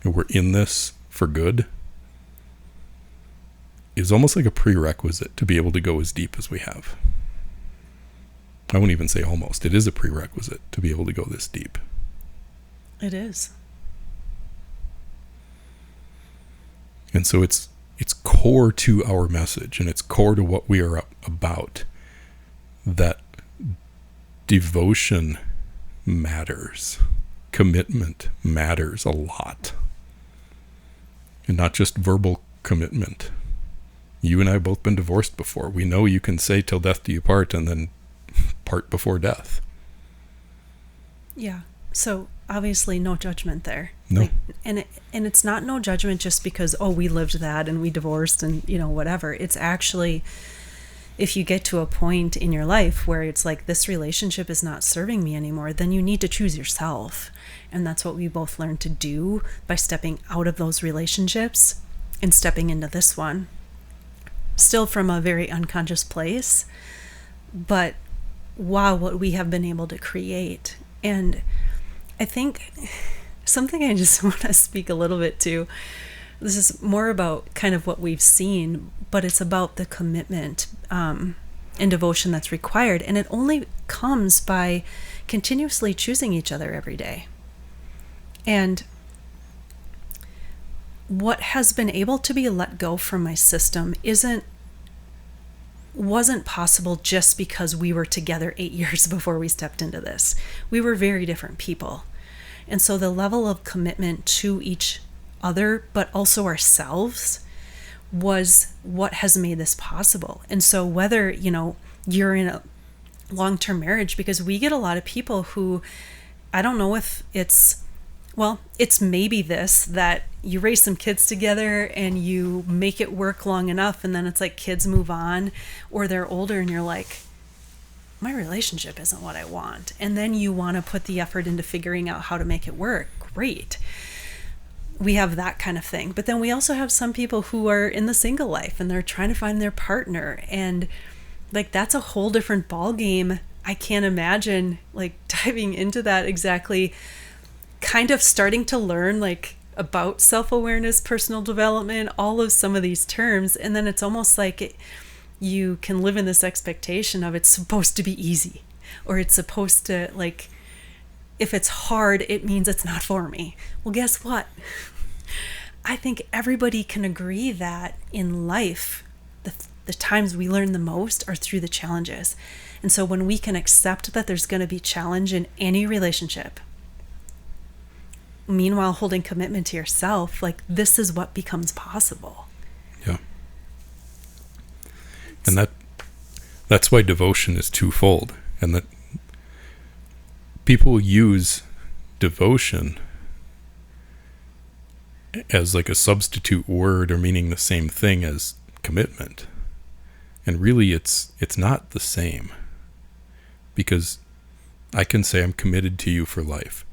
and we're in this for good is almost like a prerequisite to be able to go as deep as we have. I won't even say almost. It is a prerequisite to be able to go this deep. It is. And so it's core to our message, and it's core to what we are about, that devotion matters. Commitment matters a lot. And not just verbal commitment. You and I have both been divorced before. We know you can say till death do you part and then part before death. Yeah. So obviously no judgment there. No. And it's not no judgment just because, oh, we lived that and we divorced and, whatever. It's actually, if you get to a point in your life where it's like, this relationship is not serving me anymore, then you need to choose yourself. And that's what we both learned to do by stepping out of those relationships and stepping into this one. Still from a very unconscious place, but wow, what we have been able to create. And I think something I just want to speak a little bit to, this is more about kind of what we've seen, but it's about the commitment and devotion that's required. And it only comes by continuously choosing each other every day. And what has been able to be let go from my system wasn't possible just because we were together 8 years before we stepped into this. We were very different people. And so the level of commitment to each other, but also ourselves, was what has made this possible. And so whether, you're in a long-term marriage, because we get a lot of people who, I don't know if it's maybe this, that you raise some kids together and you make it work long enough, and then it's like kids move on or they're older and you're like, my relationship isn't what I want. And then you want to put the effort into figuring out how to make it work. Great. We have that kind of thing. But then we also have some people who are in the single life and they're trying to find their partner. And like, that's a whole different ball game. I can't imagine like diving into that exactly, kind of starting to learn like about self-awareness, personal development, all of some of these terms. And then it's almost like you can live in this expectation of it's supposed to be easy, or it's supposed to, like, if it's hard, it means it's not for me. Well, guess what? I think everybody can agree that in life, the times we learn the most are through the challenges. And so when we can accept that there's going to be challenge in any relationship, meanwhile holding commitment to yourself, like, this is what becomes possible. Yeah. And that's why devotion is twofold. And that people use devotion as like a substitute word or meaning the same thing as commitment. And really it's not the same, because I can say I'm committed to you for life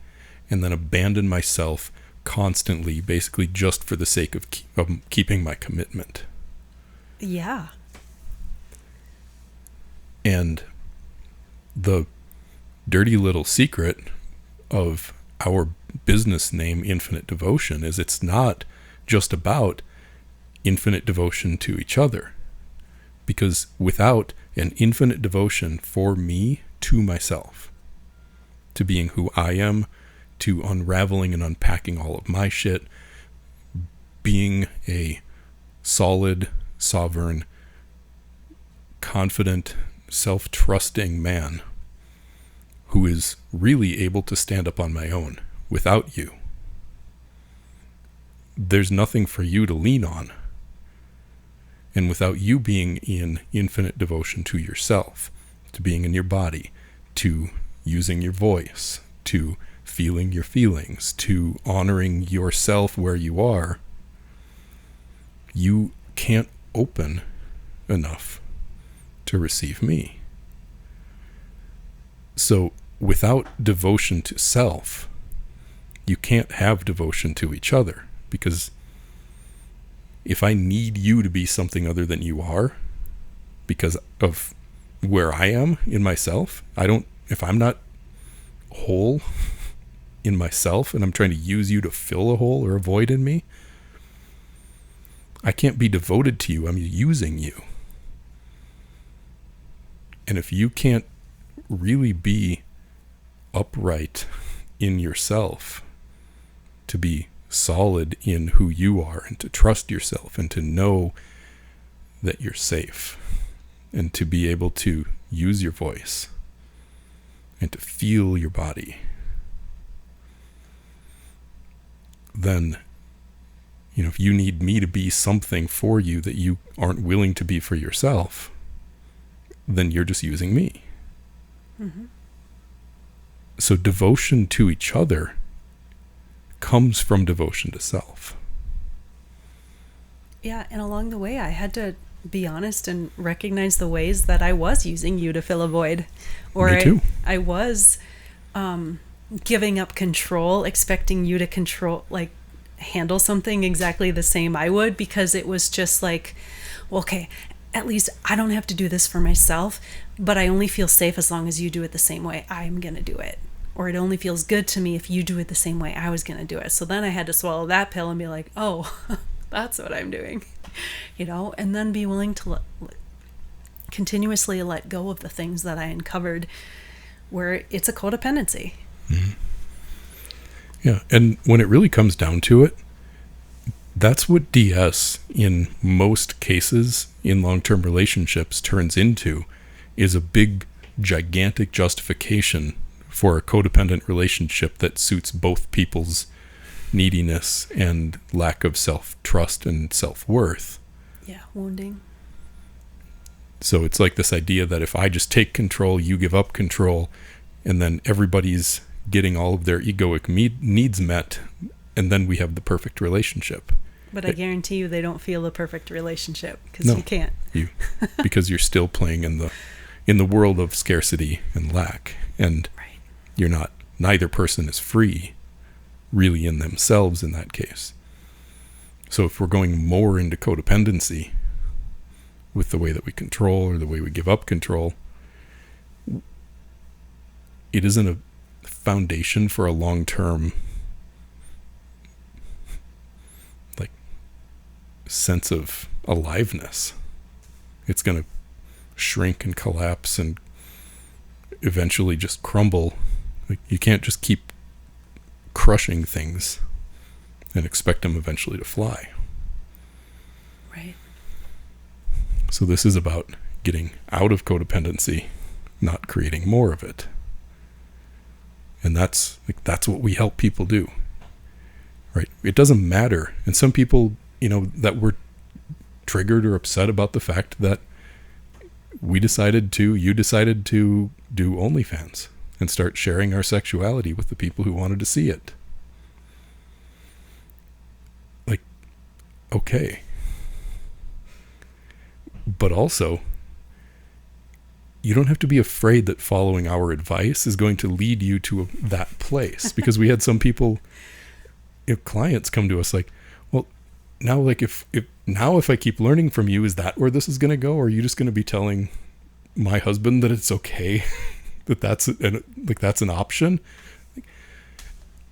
and then abandon myself constantly, basically just for the sake of keeping my commitment. Yeah. And the dirty little secret of our business name, Infinite Devotion, is it's not just about infinite devotion to each other. Because without an infinite devotion for me to myself, to being who I am, to unraveling and unpacking all of my shit, being a solid, sovereign, confident, self-trusting man who is really able to stand up on my own without you, there's nothing for you to lean on. And without you being in infinite devotion to yourself, to being in your body, to using your voice, to feeling your feelings, to honoring yourself where you are, you can't open enough to receive me. So without devotion to self, you can't have devotion to each other, because if I need you to be something other than you are because of where I am in myself, if I'm not whole in myself and I'm trying to use you to fill a hole or a void in me, I can't be devoted to you. I'm using you. And if you can't really be upright in yourself, to be solid in who you are, and to trust yourself, and to know that you're safe, and to be able to use your voice, and to feel your body, then, if you need me to be something for you that you aren't willing to be for yourself, then you're just using me. Mm-hmm. So devotion to each other comes from devotion to self. Yeah, and along the way I had to be honest and recognize the ways that I was using you to fill a void. Or Me too. I was giving up control, expecting you to handle something exactly the same I would, because it was just like, well, okay, at least I don't have to do this for myself, but I only feel safe as long as you do it the same way I'm going to do it. Or it only feels good to me if you do it the same way I was going to do it. So then I had to swallow that pill and be like, oh, that's what I'm doing, and then be willing to continuously let go of the things that I uncovered where it's a codependency. Mm-hmm. Yeah, and when it really comes down to it, that's what DS in most cases in long-term relationships turns into, is a big, gigantic justification for a codependent relationship that suits both people's neediness and lack of self-trust and self-worth. Yeah, wounding. So it's like this idea that if I just take control, you give up control, and then everybody's getting all of their egoic needs met, and then we have the perfect relationship. But I guarantee you they don't feel the perfect relationship, because No, you can't. Because you're still playing in the world of scarcity and lack, and right. You're not, neither person is free really in themselves in that case. So if we're going more into codependency with the way that we control or the way we give up control, it isn't a foundation for a long-term sense of aliveness. It's going to shrink and collapse and eventually just crumble. You can't just keep crushing things and expect them eventually to fly. Right. So this is about getting out of codependency, not creating more of it. And that's what we help people do. Right? It doesn't matter. And some people, that were triggered or upset about the fact that you decided to do OnlyFans and start sharing our sexuality with the people who wanted to see it. Like, okay. But also, you don't have to be afraid that following our advice is going to lead you to that place. Because we had some people, clients come to us like, well, now, like, if I keep learning from you, is that where this is going to go? Or are you just going to be telling my husband that it's okay, that's an option? Like,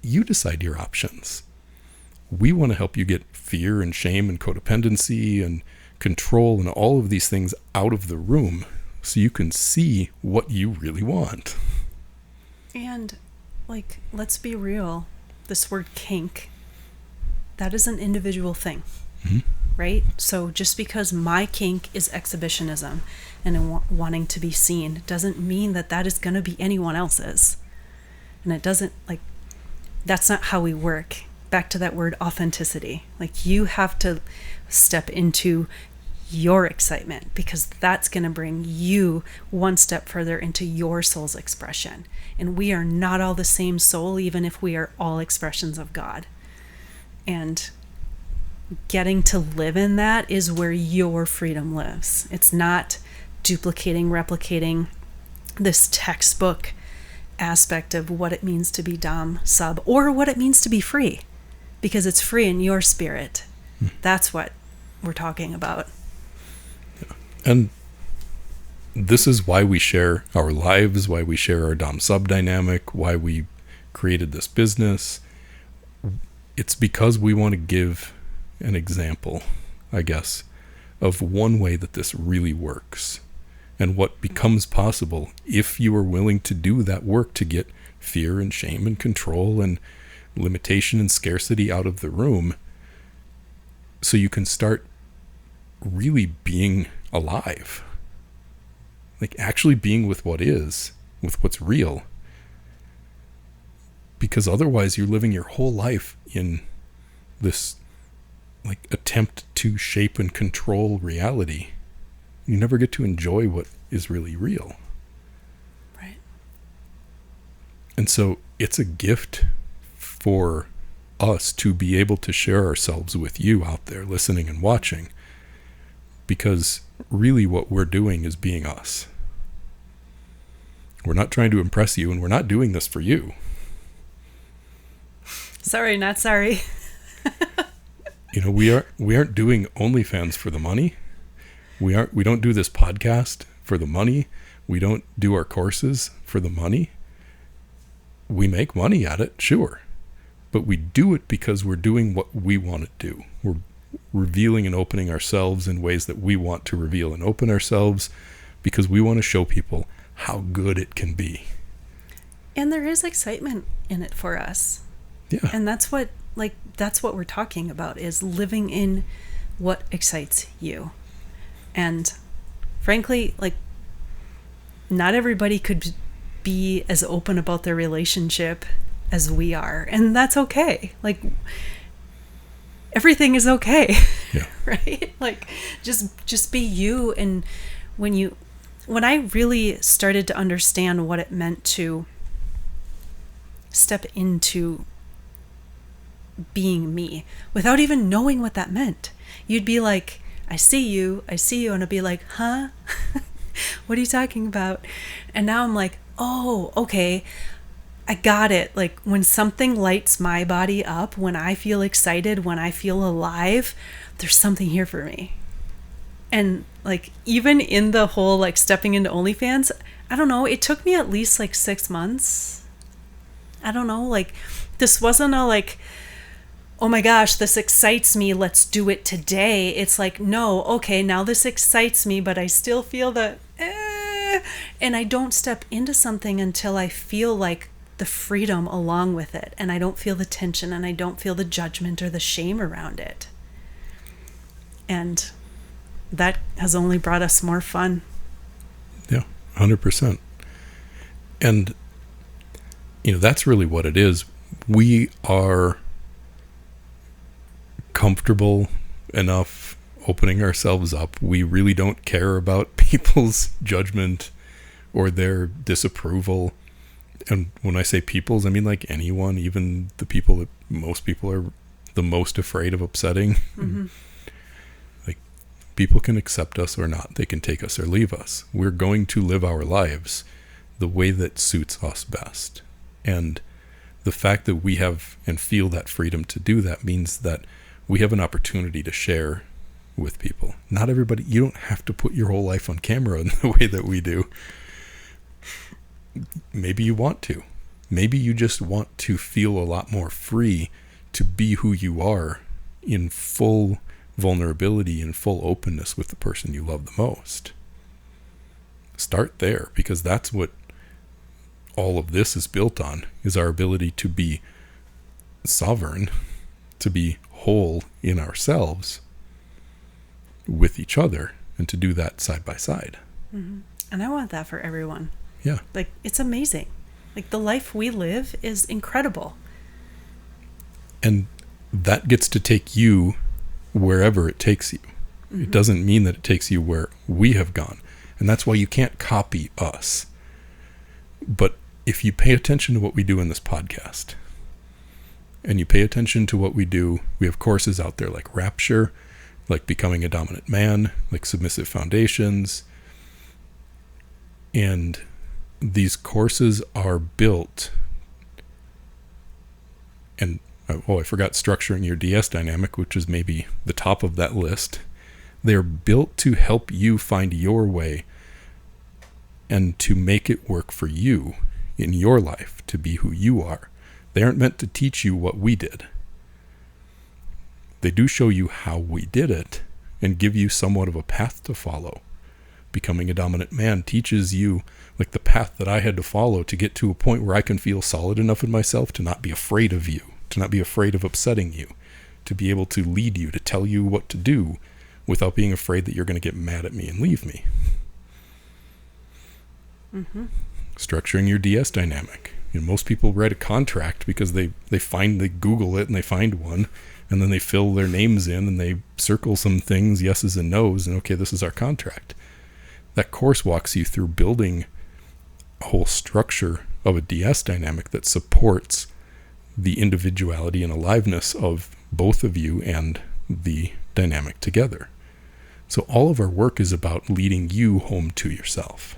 you decide your options. We want to help you get fear and shame and codependency and control and all of these things out of the room so you can see what you really want. And, like, let's be real. This word kink, that is an individual thing, right? So just because my kink is exhibitionism and wanting to be seen doesn't mean that is going to be anyone else's. And it doesn't, like, that's not how we work. Back to that word authenticity. Like, you have to step into your excitement, because that's going to bring you one step further into your soul's expression. And we are not all the same soul, even if we are all expressions of God. And getting to live in that is where your freedom lives. It's not duplicating, replicating this textbook aspect of what it means to be dom, sub, or what it means to be free, because it's free in your spirit. That's what we're talking about. And this is why we share our lives, why we share our dom-sub dynamic, why we created this business. It's because we want to give an example, I guess, of one way that this really works and what becomes possible if you are willing to do that work to get fear and shame and control and limitation and scarcity out of the room, so you can start really being alive, like actually being with what is, with what's real. Because otherwise you're living your whole life in this, like, attempt to shape and control reality. You never get to enjoy what is really real. Right. And so it's a gift for us to be able to share ourselves with you out there listening and watching, because really what we're doing is being us. We're not trying to impress you, and we're not doing this for you. Sorry, not sorry. We aren't doing OnlyFans for the money. We don't do this podcast for the money. We don't do our courses for the money. We make money at it, sure. But we do it because we're doing what we want to do. We're revealing and opening ourselves in ways that we want to reveal and open ourselves, because we want to show people how good it can be. And there is excitement in it for us. Yeah. And that's what we're talking about, is living in what excites you. And frankly, like, not everybody could be as open about their relationship as we are. And that's okay. Like, everything is okay. Yeah. Right? Like, just be you. And when I really started to understand what it meant to step into being me without even knowing what that meant, you'd be like, I see you, and I'd be like, huh? What are you talking about? And now I'm like, oh, okay, I got it. Like, when something lights my body up, when I feel excited, when I feel alive, there's something here for me. And, like, even in the whole, like, stepping into OnlyFans, I don't know, it took me at least like 6 months. I don't know, like, this wasn't a like, oh my gosh, this excites me, let's do it today. It's like, no, okay, now this excites me, but I still feel the and I don't step into something until I feel like the freedom along with it, and I don't feel the tension, and I don't feel the judgment or the shame around it. And that has only brought us more fun. Yeah, 100%. And that's really what it is. We are comfortable enough, opening ourselves up. We really don't care about people's judgment or their disapproval. And when I say people's, I mean like anyone, even the people that most people are the most afraid of upsetting. Mm-hmm. Like, people can accept us or not. They can take us or leave us. We're going to live our lives the way that suits us best. And the fact that we have and feel that freedom to do that means that we have an opportunity to share with people. Not everybody, you don't have to put your whole life on camera in the way that we do. Maybe you want to. Maybe you just want to feel a lot more free to be who you are in full vulnerability and full openness with the person you love the most. Start there, because that's what all of this is built on, is our ability to be sovereign, to be whole in ourselves with each other, and to do that side by side. Mm-hmm. And I want that for everyone. Yeah. Like, it's amazing. Like, the life we live is incredible. And that gets to take you wherever it takes you. Mm-hmm. It doesn't mean that it takes you where we have gone. And that's why you can't copy us. But if you pay attention to what we do in this podcast, and you pay attention to what we do, we have courses out there like Rapture, like Becoming a Dominant Man, like Submissive Foundations. And these courses are built, and I forgot Structuring Your DS Dynamic, which is maybe the top of that list. They're built to help you find your way and to make it work for you in your life, to be who you are. They aren't meant to teach you what we did. They do show you how we did it and give you somewhat of a path to follow. Becoming a Dominant Man teaches you like the path that I had to follow to get to a point where I can feel solid enough in myself to not be afraid of you, to not be afraid of upsetting you, to be able to lead you, to tell you what to do without being afraid that you're going to get mad at me and leave me. Mm-hmm. Structuring Your DS Dynamic. You know, most people write a contract because they Google it and they find one, and then they fill their names in and they circle some things, yeses and nos, and okay, this is our contract. That course walks you through building a whole structure of a DS dynamic that supports the individuality and aliveness of both of you and the dynamic together. So all of our work is about leading you home to yourself,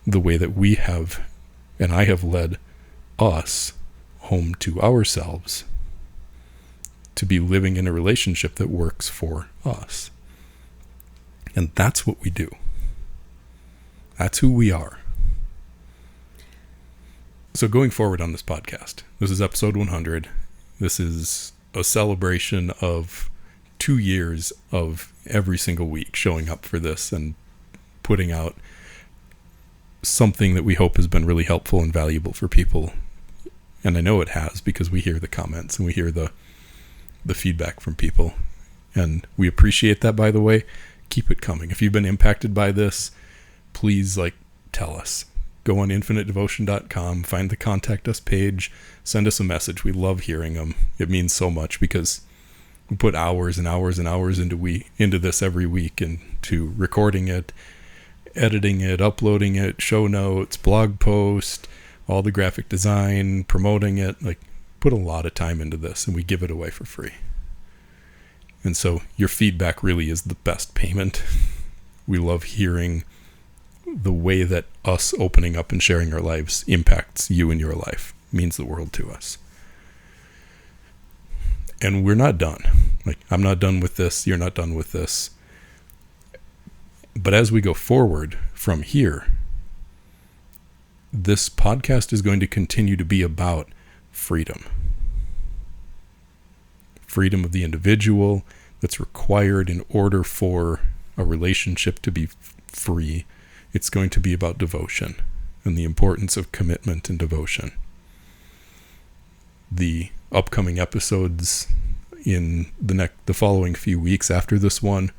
the way that we have, and I have led us home to ourselves, to be living in a relationship that works for us. And that's what we do. That's who we are. So going forward on this podcast, this is episode 100. This is a celebration of 2 years of every single week showing up for this and putting out something that we hope has been really helpful and valuable for people. And I know it has, because we hear the comments and we hear the feedback from people. And we appreciate that, by the way. Keep it coming. If you've been impacted by this, please tell us. Go on infinitedevotion.com, find the contact us page, send us a message. We love hearing them. It means so much, because we put hours and hours and hours into this every week, into recording it, editing it, uploading it, show notes, blog post, all the graphic design, promoting it. Put a lot of time into this, and we give it away for free. And so your feedback really is the best payment. We love hearing the way that us opening up and sharing our lives impacts you in your life. It means the world to us. And we're not done. I'm not done with this. You're not done with this. But as we go forward from here, this podcast is going to continue to be about freedom. Freedom of the individual that's required in order for a relationship to be free. It's going to be about devotion and the importance of commitment and devotion. The upcoming episodes in the following few weeks after this one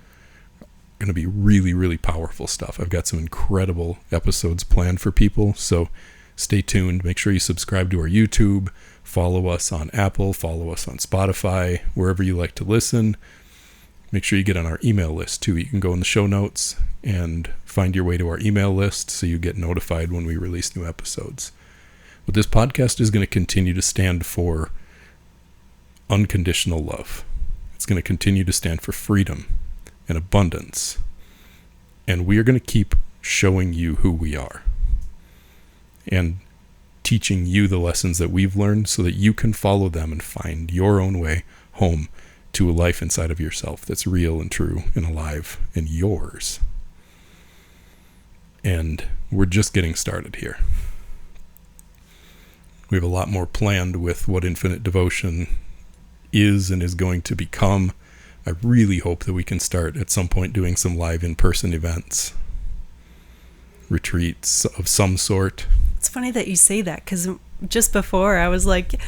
are going to be really, really powerful stuff. I've got some incredible episodes planned for people, so stay tuned. Make sure you subscribe to our YouTube. Follow us on Apple, follow us on Spotify, wherever you like to listen. make sure you get on our email list too. You can go in the show notes and find your way to our email list so you get notified when we release new episodes. But this podcast is going to continue to stand for unconditional love. It's going to continue to stand for freedom and abundance. And we are going to keep showing you who we are and teaching you the lessons that we've learned so that you can follow them and find your own way home to a life inside of yourself that's real and true and alive and yours. And we're just getting started here. We have a lot more planned with what Infinite Devotion is and is going to become. I really hope that we can start at some point doing some live in-person events, retreats of some sort. It's funny that you say that, because just before I was like,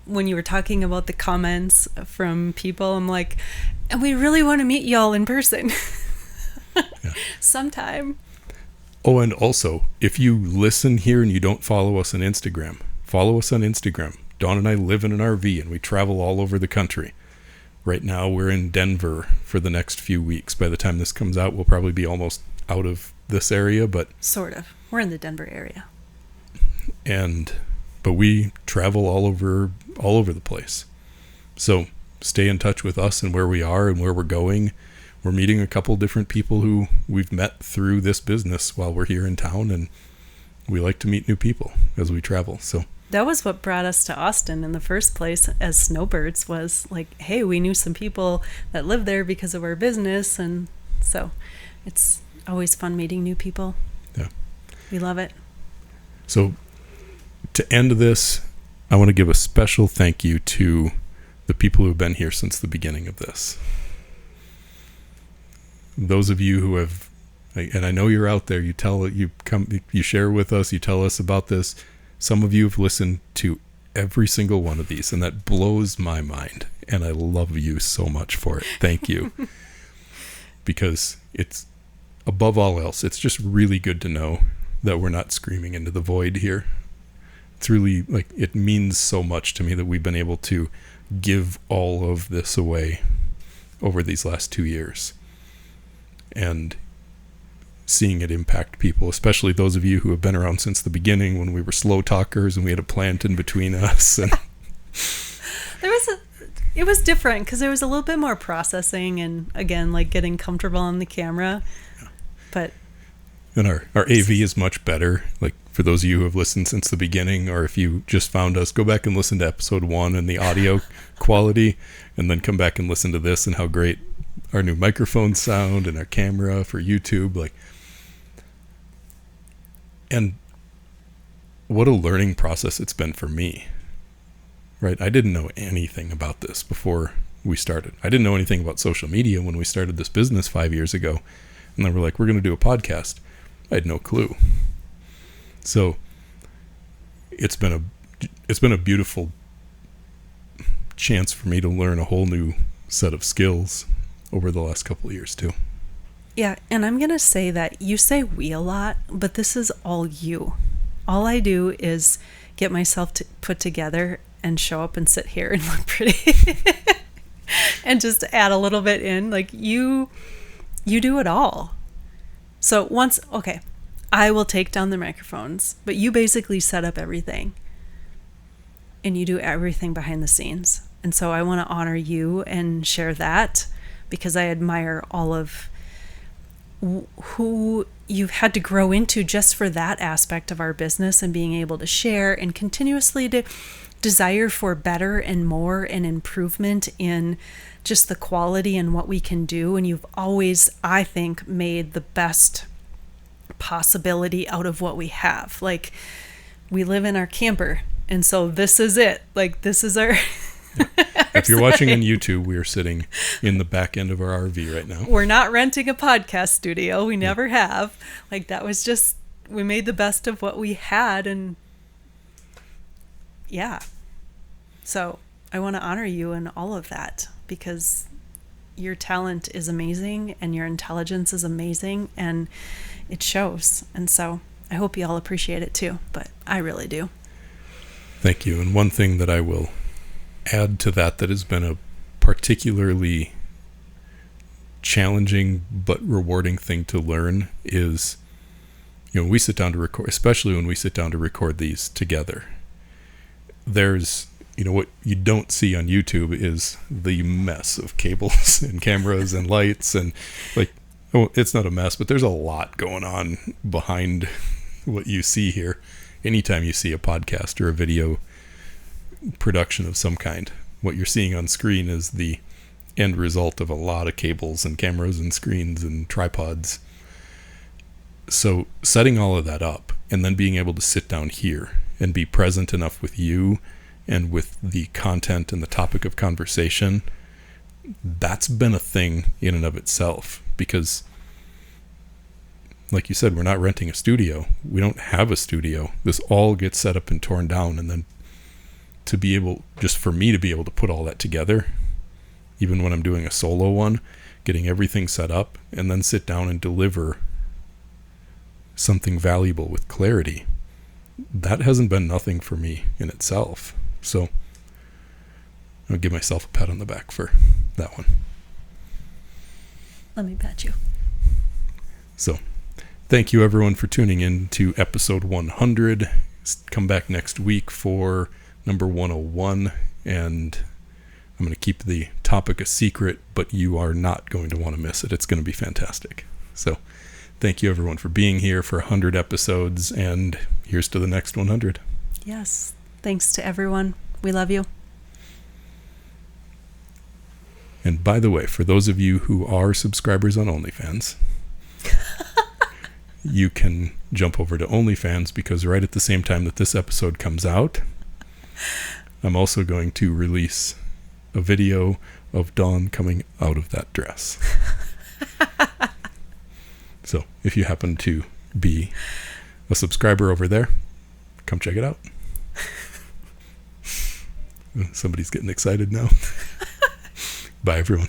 when you were talking about the comments from people, I'm like, and we really want to meet y'all in person sometime. Oh, and also, if you listen here and you don't follow us on Instagram, follow us on Instagram. Dawn and I live in an RV and we travel all over the country. Right now we're in Denver for the next few weeks. By the time this comes out, we'll probably be almost out of this area, but sort of. We're in the Denver area. But we travel all over the place. So stay in touch with us and where we are and where we're going. We're meeting a couple different people who we've met through this business while we're here in town, and we like to meet new people as we travel. So that was what brought us to Austin in the first place as snowbirds, was like, hey, we knew some people that live there because of our business, and so it's always fun meeting new people. Yeah. We love it. So to end this, I want to give a special thank you to the people who have been here since the beginning of this. Those of you who have, and I know you're out there, you share with us, you tell us about this. Some of you have listened to every single one of these, and that blows my mind. And I love you so much for it. Thank you. Because it's, above all else, it's just really good to know that we're not screaming into the void here. It's really, like, it means so much to me that we've been able to give all of this away over these last 2 years. And seeing it impact people, especially those of you who have been around since the beginning when we were slow talkers and we had a plant in between us. And it was different because there was a little bit more processing and, again, like getting comfortable on the camera. Yeah. But and our AV is much better. Like, for those of you who have listened since the beginning, or if you just found us, go back and listen to episode 1 and the audio quality, and then come back and listen to this and how great our new microphones sound and our camera for YouTube. Like, and what a learning process it's been for me, right? I didn't know anything about this before we started. I didn't know anything about social media when we started this business 5 years ago. And then we're like, we're going to do a podcast. I had no clue. So it's been a beautiful chance for me to learn a whole new set of skills over the last couple of years too. Yeah, and I'm going to say that you say we a lot, but this is all you. All I do is get myself put together and show up and sit here and look pretty and just add a little bit in. Like, you do it all. So I will take down the microphones, but you basically set up everything and you do everything behind the scenes. And so I want to honor you and share that, because I admire all of who you've had to grow into just for that aspect of our business, and being able to share and continuously to desire for better and more and improvement in just the quality and what we can do. And you've always, I think, made the best possibility out of what we have. Like, we live in our camper, and so this is it. Like, this is our... If you're watching on YouTube, we are sitting in the back end of our RV right now. We're not renting a podcast studio. We never have. Like, that was just, we made the best of what we had. And yeah. So I want to honor you in all of that, because your talent is amazing and your intelligence is amazing, and it shows. And so I hope you all appreciate it too, but I really do. Thank you. And one thing that I will add to that has been a particularly challenging but rewarding thing to learn is, when we sit down to record, especially when we sit down to record these together, there's, what you don't see on YouTube is the mess of cables and cameras and lights and it's not a mess, but there's a lot going on behind what you see here. Anytime you see a podcast or a video production of some kind, what you're seeing on screen is the end result of a lot of cables and cameras and screens and tripods. So setting all of that up and then being able to sit down here and be present enough with you and with the content and the topic of conversation, that's been a thing in and of itself. Because like you said, we're not renting a studio. We don't have a studio. This all gets set up and torn down, and then for me to be able to put all that together, even when I'm doing a solo one, getting everything set up and then sit down and deliver something valuable with clarity, that hasn't been nothing for me in itself. So I'll give myself a pat on the back for that one. Let me pat you. So thank you everyone for tuning in to episode 100. Come back next week for number 101, and I'm going to keep the topic a secret, but you are not going to want to miss it. It's going to be fantastic. So thank you everyone for being here for 100 episodes, and here's to the next 100. Yes. Thanks to everyone. We love you. And by the way, for those of you who are subscribers on OnlyFans, you can jump over to OnlyFans, because right at the same time that this episode comes out, I'm also going to release a video of Dawn coming out of that dress. So if you happen to be a subscriber over there, come check it out. Somebody's getting excited now. Bye, everyone.